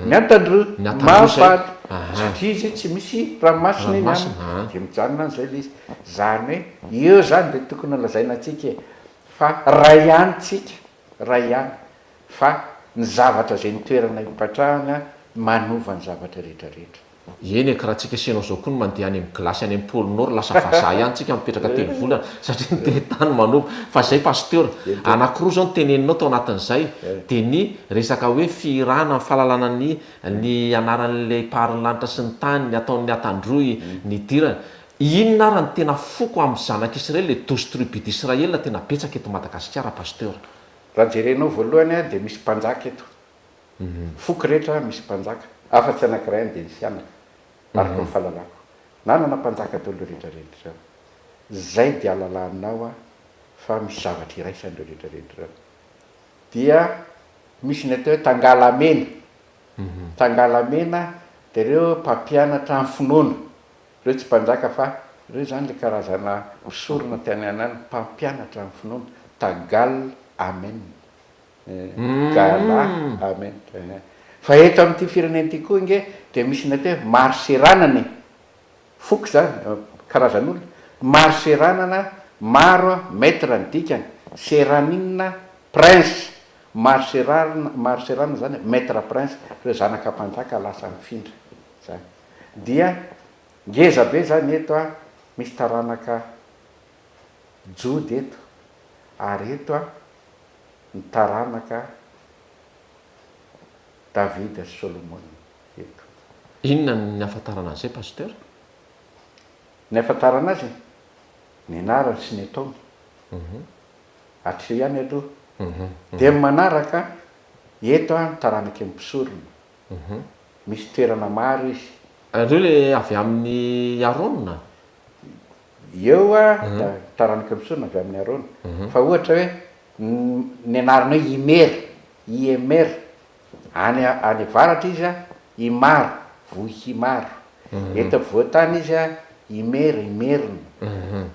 B: ny atandro mahafaty satria izy tsy misy ranomasina iny any de mijanona an'zay le izy zany hoe eo zany de tokony lazaina atsika fa ray ihany tsika ray ihany fa ny zavatra zay nitoerana hipatrahana manova ny zavatra rehetrarehetra
A: eny e karaha tsika senao zao koa no mandeha any amin'ny glasy any amin'ny pôle nord lasa vazaha ihany tsika mipetraka telo volana satria ny teny-tany manova fa zay pasteur anakiroa zao ny teneninao tao anatin'izay de ny resaka hoe firana fahalalana ny anaran'le pariny lanitra sy ny tany ny ataon'ny atandroy ny dirana inona raha ny tena foko amin'ny zanak'Israely le 12 tribus d'Israël tena betsaka eto Madagasikara pasteur
B: raha jerenao voalohany a de misy mpanjaka eto foko rehetra misy mpanjaka afa-tsy anakiray any de nisy anaka araka ny fahalalako nanana mpanjaka tolo rehetrarehetra zay de alalanao a fa misy zavatra iraisandreo rehetrarehetra dia misy ny atao hoe tangalamena tangalamena de reo mpampianatra amin'ny finoana reo tsy mpanjaka fa reo zany le karazana misorona tiany anany mpampianatra amin'ny finoana tagal amen gala amen fa eto amin'ity firenena ty koa inge de misy ny atao hoe maro seranany foky zany karazan'olona maro seranana maro a maître ny dikany seranina prince maro seranana zany maître prince reo zanaka mpanjaka lasa mifindra zany dia ngeza be zany eto a misy taranaka jody eto ary eto a ny taranaka davida sy solomona eto.
A: Inona ny afantarana an'izay pasteur?
B: Ny afantarana azy ny anarany sy ny ataony atri ihany aloha dia manaraka eto a ny taranaka mpisorona misy toerana maro izy.
A: Reo le avy amin'ny Arona?
B: Eo a da taranaka misorona avy amin'ny Arona fa ohatra hoe ny anarana hoe Iemer any avaratra izy a Imaro Vohimaro, eto voatany izy a Imerina,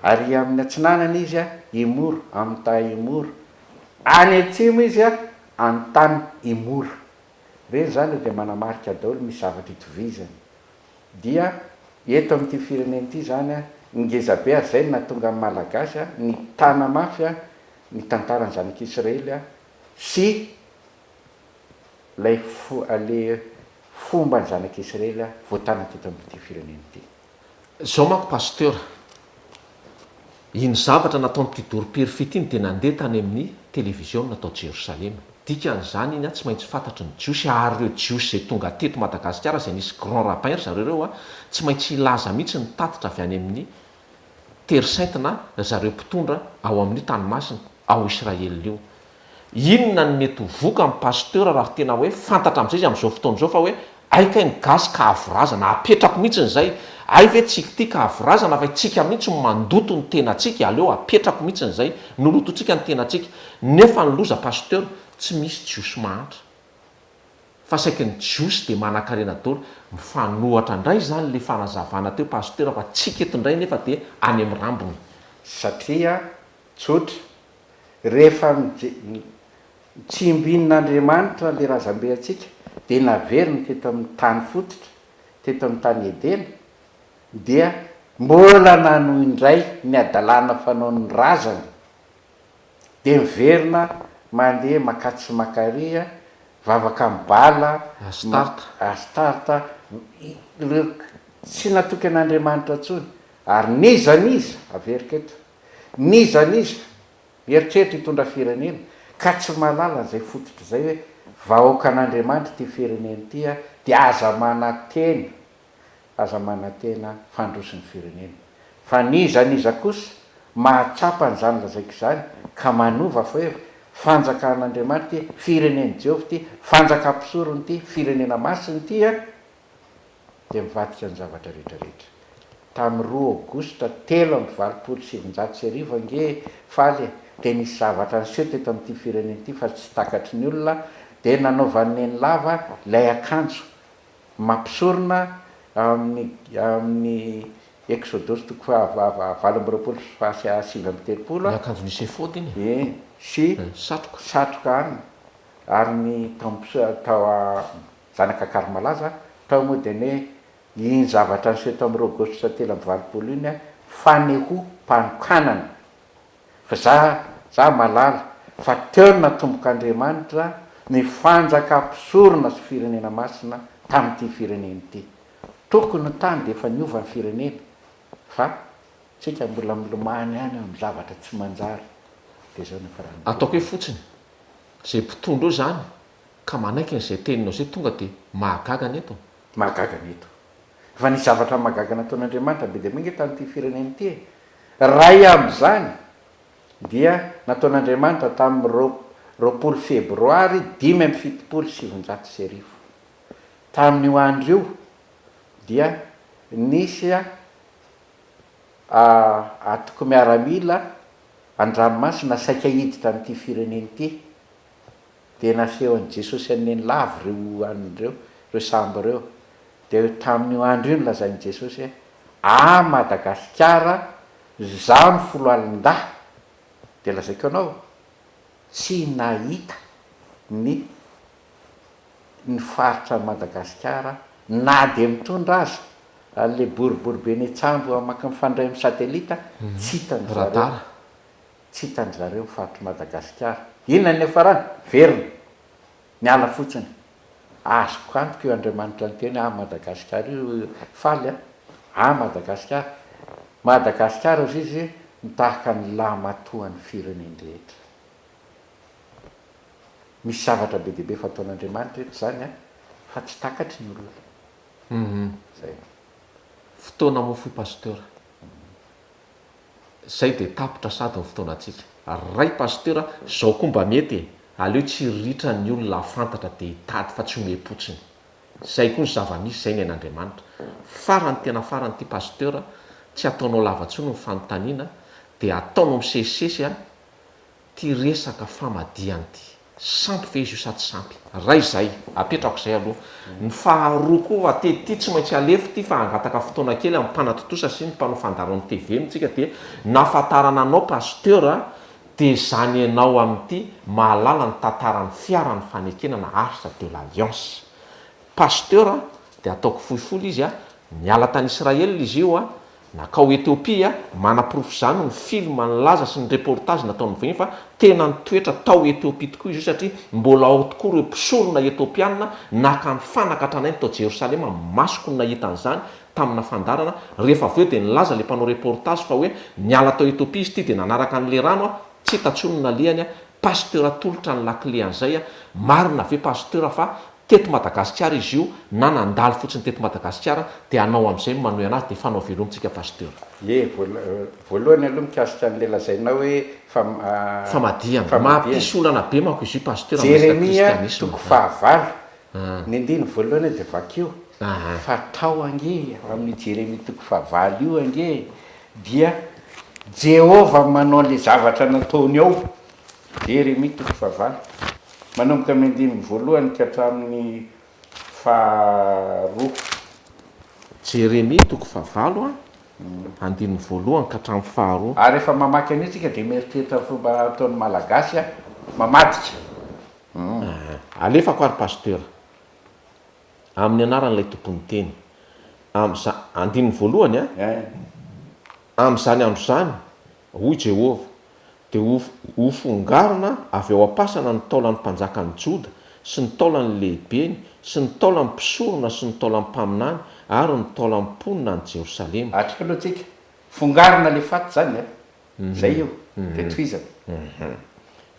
B: ary amin'ny atsinanana izy a Imoro amin'ny tany Imoro, any atsimo izy a amin'ny tany Imoro. Reny zany dia manamarika daholo misy zavatra itovizany. Dia eto amin'ity firenena ity zany a ngezabe ary zay natonga amin'ny malagasy a ny tana mafy a ny tantarany zanak'Israely a sy le fomba ny zanak'Israely a voatana teto amin'ity firenena ity.
A: Zao manko pasteur, iny zavatra nataon'ity doro-perifety iny dia nandeha tany amin'ny télévision natao Jerosalema. Dikan'izany iny a tsy maintsy fantatry ny jiosy ary ireo jiosy zay tonga teto Madagasikara zay nisy grand rabbin ry zareo reo a tsy maintsy ilaza mihitsy ny tatitra avy any amin'ny Terre Sainte na zareo mpitondra ao amin'ny tanomasina ao Israely io. Inona ny mety ho voka amin'ny pasteur raha tena hoe fantatra amin'izay izy amin'izao fotoana izao fa hoe aika ny gasy ka avorazana apetrako mihitsy n'izay, ay ve tsika ity ka avorazana fa tsika mihitsy mandoto ny tenatsika aleo apetrako mihitsy n'izay nolototsika ny tenatsika. Nefa ny loza pasteur tsy misy jiosy mahantra fa saiky ny jiosy dia manan-karena daholo mifanohatra indray zany le fanazavana teo pasteur fa tsika eto indray nefa dia any amin'ny rambony.
B: Satria tsotra rehefa tsimbin'Andriamanitra le razambe atsika dia naveriny teto amin'ny tany fototra, teto amin'ny tany Edena, dia mbola nano indray ny adalàna fanaon'ny razana dia miverina mandeha makatsy Makaria, vavaka mibala Astarta, tsy natoky an'Andriamanitra tsony ary nizaniza averika eto, nizaniza mieritreritra hitondra firenena ka tsy malala zay fototra zay hoe vahoaka an'Andriamanitra ty firenena ity a dia aza manantena fandrosin'ny firenena. Fa nizaniza kosa mahatsapa n'izany lazaiko izany ka manova fa hoe fanjakan'Andriamanitra ty fireneny Jehova ty fanjakam-pisorony ty firenena masiny ty a dia mivadika ny zavatra rehetrarehetra. Tamin'ny 2 Aogositra 1770 ange faly dia nisy zavatra niseho teto amin'ity firenena ity fa tsy takatry ny olona dia nanaovan'ny eny lava ilay akanjo mampisorona amin'ny Exodus toko 20:7
A: akanjo nisy efody iny
B: sy satroka any ary ny tao zanaka Karmalaza tao moa dia ne iny zavatra niseho tao amin'ny 2 Aogositra 1770 iny a faneho mpanokanana fa za malala fa teo natombok'Andriamanitra ny fanjakam-pisorona sy firenena masina tamin'ity firenena ity. Tokony tany dia efa niova ny firenena fa tsika mbola milomany any amin'ny zavatra tsy manjary. Dia zao ny farany
A: ataoko hoe fotsiny zay mpitondra eo zany ka manaiky n'izay teninao zay tonga dia mahagaga neto fa ny zavatra mahagaga nataon'Andriamanitra be dia mingy tamin'ity firenena ity ray amin'izany dia nataon'Andriamanitra tamin'ny 20 Febroary 570 tamin'io andro io dia nisy atoko miaramila an-dranomasina saika hiditra amin'ity firenena ity dia naseho an'i Jesosy aneny lavo reo andreo reo sambo reo dia tamin'io andro io ny lazain'i Jesosy a Madagasikara za ny folo alin-dahy dia lazaiko anao tsy nahita ny faritra Madagasikara na dia mitondra azy le boribory be ny tsambo maka mifandray amin'ny satelita tsy hitany zareo faritra Madagasikara. Inona ny farany verina miala fotsiny azoko antoka io Andriamanitra ny teny Madagasikara io faly Madagasikara
B: Madagasikara zy izy mitahaka ny lamatoan'ny firenenrehetra. Misy zavatra be dehibe fataon'Andriamanitra eto zany a fa tsy takatry ny olona zay.
A: Fotoana mofo pasteur zay de tapitra sady ny fotoanantsika ray pasteur zao koa mba mety aleo tsy ritra ny olona afantatra de hitady fa tsy omepotsiny zay koa ny zava-misy zay ny ain'Andriamanitra farany tena farany ty pasteur tsy ataonao lavatsono ny fanontaniana de ataonao misesisesy a ty resaka famadiany ty sampy fe izy io sady sampy ray zay apetrako zay aloha ny faharoa koa atety tsy maintsy alefo ty fa angataka fotoana kely amin'ny mpanatotosa sy ny mpanao fandaron'ny TV mitsika de nafatarana anao pasteur de zany ianao amin'ity mahalala ny tantaran'ny fiaran'ny fanekena na Arche de l'Alliance. Pasteur de ataoko fohifoly izy a niala tany Israely izy io a nakao Etiopia manaprofo zany ny film nylaza sy ny reportage nataony vahiny fa tena nitoetra tao Etiopia tokoa izy io satria mbola ao tokoa ireo mpisorona Etiopiana naka ny fanakatranainy tao Jerosalema masoko ny nahitan'izany tamina fandarana rehefa aveo de nilaza le mpanao reportage fa hoe niala tao Etiopia izy ty de nanaraka an'le rano a tsy hitantsony nalehany a pasteur atolotra ny lakile an'izay a marina ve pasteur fa teto Madagasikara izy io na nandalo fotsiny teto Madagasikara de anao am'izay manohy anazy de fanao velomitsika pasteur.
B: Voalohany aloha mikasika an'le lazainao hoe
A: famadiana mampisy olana be manko izy io pasteur
B: Jeremia toko fahavalo ny andiny voalohany de vakio fa tao ange amin'ny Jeremia toko fahavalo io ange dia Jehova manao le zavatra nataony ao. Jeremia toko fahavalo manomboka amin'ny andiny voalohany ka hatramin'ny faharoa.
A: Jeremia toko fahavalo a andiny voalohany ka hatramin'ny faharoa.
B: Ary rehefa mamaky an'itsika de mieritreritra fomba ataon'ny malagasy a mamadika.
A: Alefako ary pasteur amin'ny anaran'ilay tompony teny andiny voalohany a amin'izany andro zany hoy Jehova de ho fongarina avy ao am-pasana ny taolan'ny mpanjakan'ny Joda sy ny taolan'ny lehibeny sy ny taolan'ny mpisorona sy ny taolan'ny mpaminany ary ny taolan'ny mponina ny Jerosalema.
B: Atrika aloha tsika fongarina le faty zany a zay io de tohizana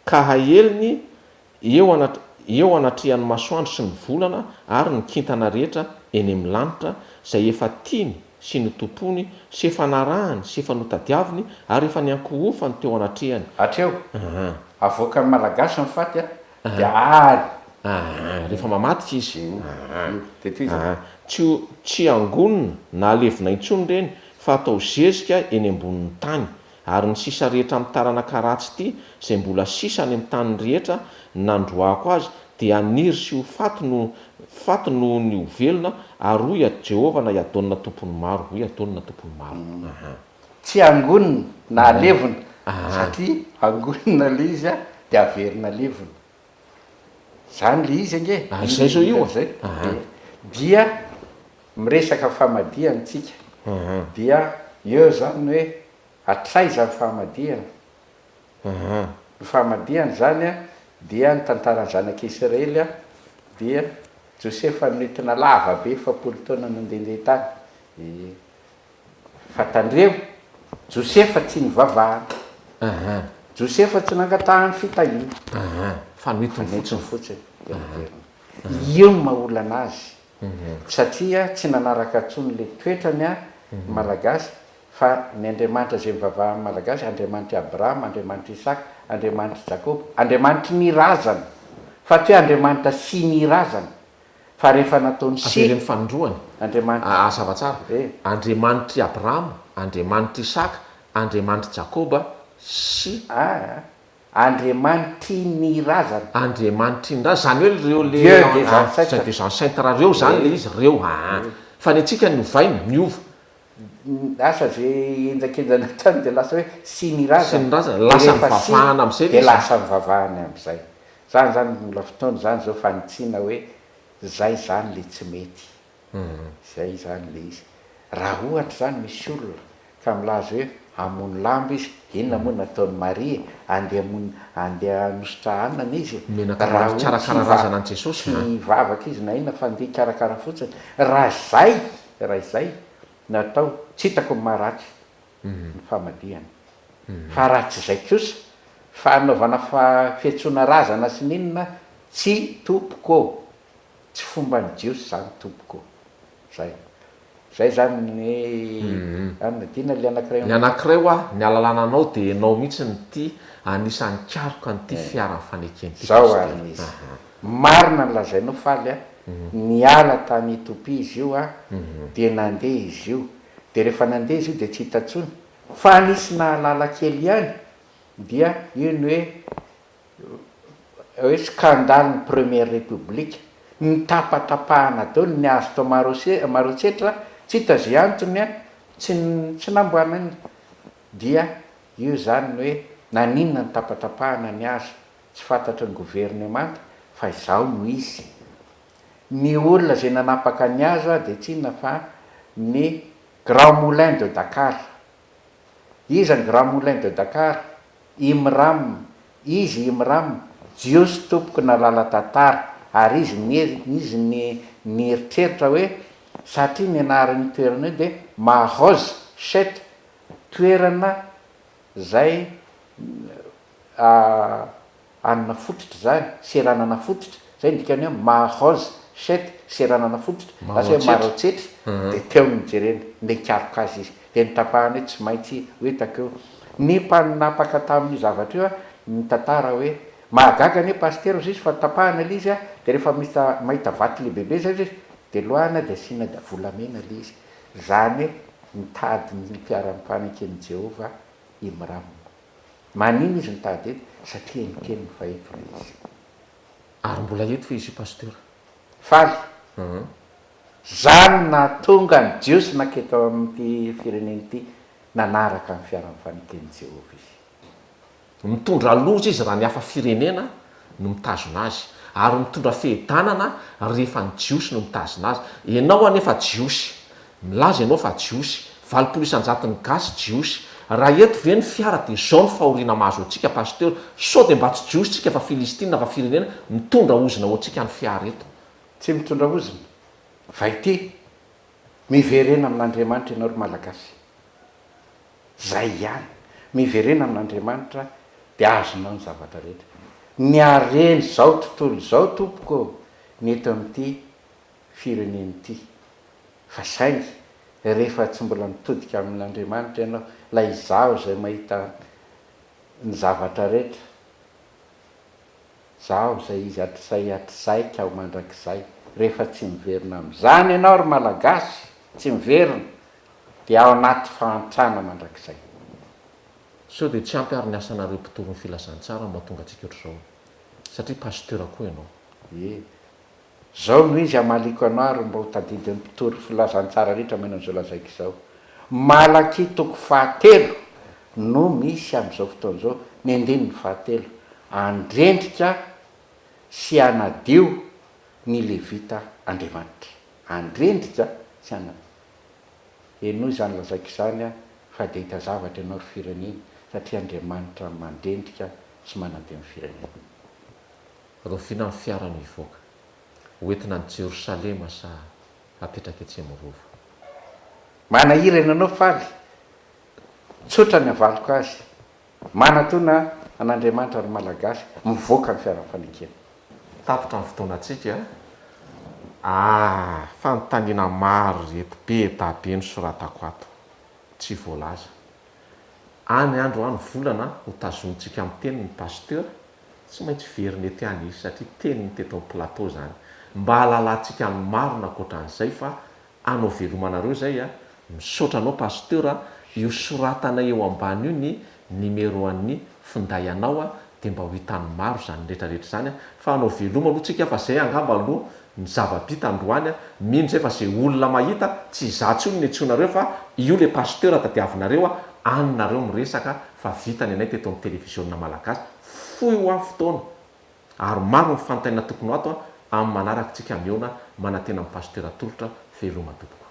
A: ka haheliny eo anatrihan'ny masoandro sy ny volana ary ny kintana rehetra eny amin'ny lanitra zay efa tiany sy ny tompony sy efa narahany sy efa notadiaviny ary efa niankohofany teo anatrehany.
B: Hatreo avoaka ny malagasy ny faty a de ary
A: rehefa mamadika izy
B: de tohizana
A: tsy angonina na alevina intsony reny fa atao zezika eny ambonin'ny tany ary ny sisa rehetra amin'ny taranaka-ratsy ity zay mbola sisa any amin'ny tany rehetra nandroako azy de aniry sy ho faty no ny ovelona ary hoy a Jehova na iadonina tompony maro hoy adonina tompony maro.
B: Tsy angonina na alevina satria angonina le izy a de averina levina zany le izy ange
A: zay zao io
B: zay dia miresaka famadiana tsika dia eo zany hoe atraizany famadiana ny famadiana zany a dia ny tantaran'ny zanak'Israely a dia Josefa noentina lava be efapolo taona nandehandeha tany fa tandreo Josefa tsy nivavahana Josefa tsy nangatahany fitahiana
A: fa noentiny
B: fotsiny io no mahaola anazy satria tsy nanaraka ntsony le toetrany a malagasy fa ny Andriamanitra zay mivavahan'ny malagasy Andriamanitra Abrahama, Andriamanitra Isaka, Andriamanitra Jakoba, Andriamanitra nirazana fa tsy hoe Andriamanitra sy nirazana fa rehefa nataony
A: sy fanondroany
B: Andriamanitra
A: zavatsara Andriamanitra Abrahama, Andriamanitra Isaka, Andriamanitra Jakoba sy
B: Andriamanitra nirazana
A: Andriamanitra nirazana zany hoe reo le de zany sainte raha reo zany le izy reo fa ny atsika niovainy miova
B: asa zay enjakenjana trany de lasa hoe sy nirazana
A: lasa mivavahana am'izay
B: de lasa mivavahany am'izay zany mbola fotoana zany zao fanitsina hoe zay zany le tsy mety zay zany le izy raha ohatra zany misy olona ka milaza hoe hamono lamba izy inona moa nataony Maria andeha hanositra anana izy
A: raha tsarakarahazana an' Jesosy
B: tsy vavaka izy na inona fa andeha karakara fotsiny raha zay natao tsy hitako ny maharatsy ny famadihana fa raha tsy zay kosa fa anaovana fiatsona razana sy ninona tsy tompoko tsy fomba ny jiosy zany tompoko zay zany ny anadina le anankiray
A: ny anankiray o a ny alalana anao de nao mihitsy ny ty anisan'ny karoka nyity fiarany fanekeny
B: zao ary izy marina ny lazainao faly a ny ala tany Etopia izy io a de nandeha izy io de rehefa nandeha izy io de tsy hitantsony fa anisy nahalala kely ihany dia io ny hoe scandale ny première république ny tapatapahana daoly ny azo tao marotsetra tsy hita zay antony a tsy namboanany dia io zany ny hoe naninona ny tapatapahana ny azo tsy fantatry ny gouvernement fa izao no izy ny olona zay nanapaka ny azo a de tsinona fa ny Grand Moulin de Dakar izy ny Grand Moulin de Dakar Imram izy Imram jiosy tompoko nalala tantara ary izy ny eritreritra hoe satria ny anaran'ny toerana io de Maroz Chet toerana zay anina fototra zany seranana fototra zay ndikany hoe Maroz Chet seranana fototra asa hoe marotsetra de teo nijerena le karokazy izy de nitapahana hoe tsy maintsy hoe takeo ny mpaninapaka tamin'ny zavatra io a ny tantara hoe mahagaga ny paster izy fa tapahana le izy a de rehefa mahita vaty lehibebe zay izy de loahana de asina da volamena le izy zany hoe mitady ny mpiara-mipanekeny Jehova Imram manino izy nitady eto satria nikeny fa eto le izy
A: ary mbola eto fa izy pasteur
B: faly zany na tonga ny jiosy naketo amin'ity fireneny ity nanaraka ny fiara-mifanekeny Jehova izy
A: mitondra loza izy raha ny hafa firenena no mitazona azy ary mitondra fehitanana rehefa ny jiosy no mitazona azy ianao anefa jiosy milaza ianao fa jiosy 20% ny gasy jiosy raha eto ve ny fiara de zao ny fahoriana mahazo atsika pasteur sao de mba tsy jiosy tsika fa filistina fa firenena mitondra ozina ho atsika ny fiara eto
B: tsy mitondra ozina va ity miverena amin'Andriamanitra ianao ry malagasy zay ihany miverena amin'Andriamanitra de azonao ny zavatra rehetra ny areny zao tontolo zao tompoko ny eto amin'ity fireneny ity fa zay rehefa tsy mbola mitodika amin'Andriamanitra ianao la izaho zay mahita ny zavatra rehetra zaho zay izy atr'izay aho mandrakizay rehefa tsy miverina am'izany ianao ry malagasy tsy miverina de ao anaty fahantrana mandrakizay
A: sao de tsy ampy ary ny asanareo mpitory ny filazantsara mahatonga atsika ohatr'izao satria pasteur koa ianao
B: zao no izy amaliko anao ary mba ho tadidin'ny mpitory filazantsara rehetra manan'izao lazaiko izao malaky toko fahatelo no misy am'izao fotoan'izao ny andininy fahatelo andrendrika sy anadio ny levita Andriamanitra andrendrika sy eno izany lazaiko izany a fa de hita zavatra ianao ry firenena satria Andriamanitra mandrendrika sy manadio ny firenena
A: rofina ny fiarano ivoaka hoentina ny Jerosalema sa apetraka etsy mirova
B: manahirana anao faly tsotra ny avaliko azy manatona an'Andriamanitra ry malagasy mivoaka ny fiara-fanekena
A: tapitra ny fotoanatsika fanontaniana maro reto be tabe no soratako ato tsy voalaza any andro any volana ho tazonitsika amin'ny teny ny pasteur tsy maintsy verina ety any izy satria teny ny teto amin'ny plateau zany mba halalantsika ny marina akoatran'izay fa anao velomanareo zay a misaotra anao pasteur io soratana eo ambany io ny numéro an'ny finday anao a de mba ho hitan'ny maro zany rehetrarehetra zany a fa anao veloma aloha tsika fa zay angamba aloha ny zava-bita androany a mino zay fa zay olona mahita tsy zatsy io ny antsonareo fa io le pasteur tadiavinareo a anynareo miresaka fa vitany anay teto amin'ny televisionna malagasy foy ho amin'ny fotoana ary maro ny fantaina tokony ato a amin'ny manaraka tsika miona manantena amin'ny pasteur tolotra veloma tompoko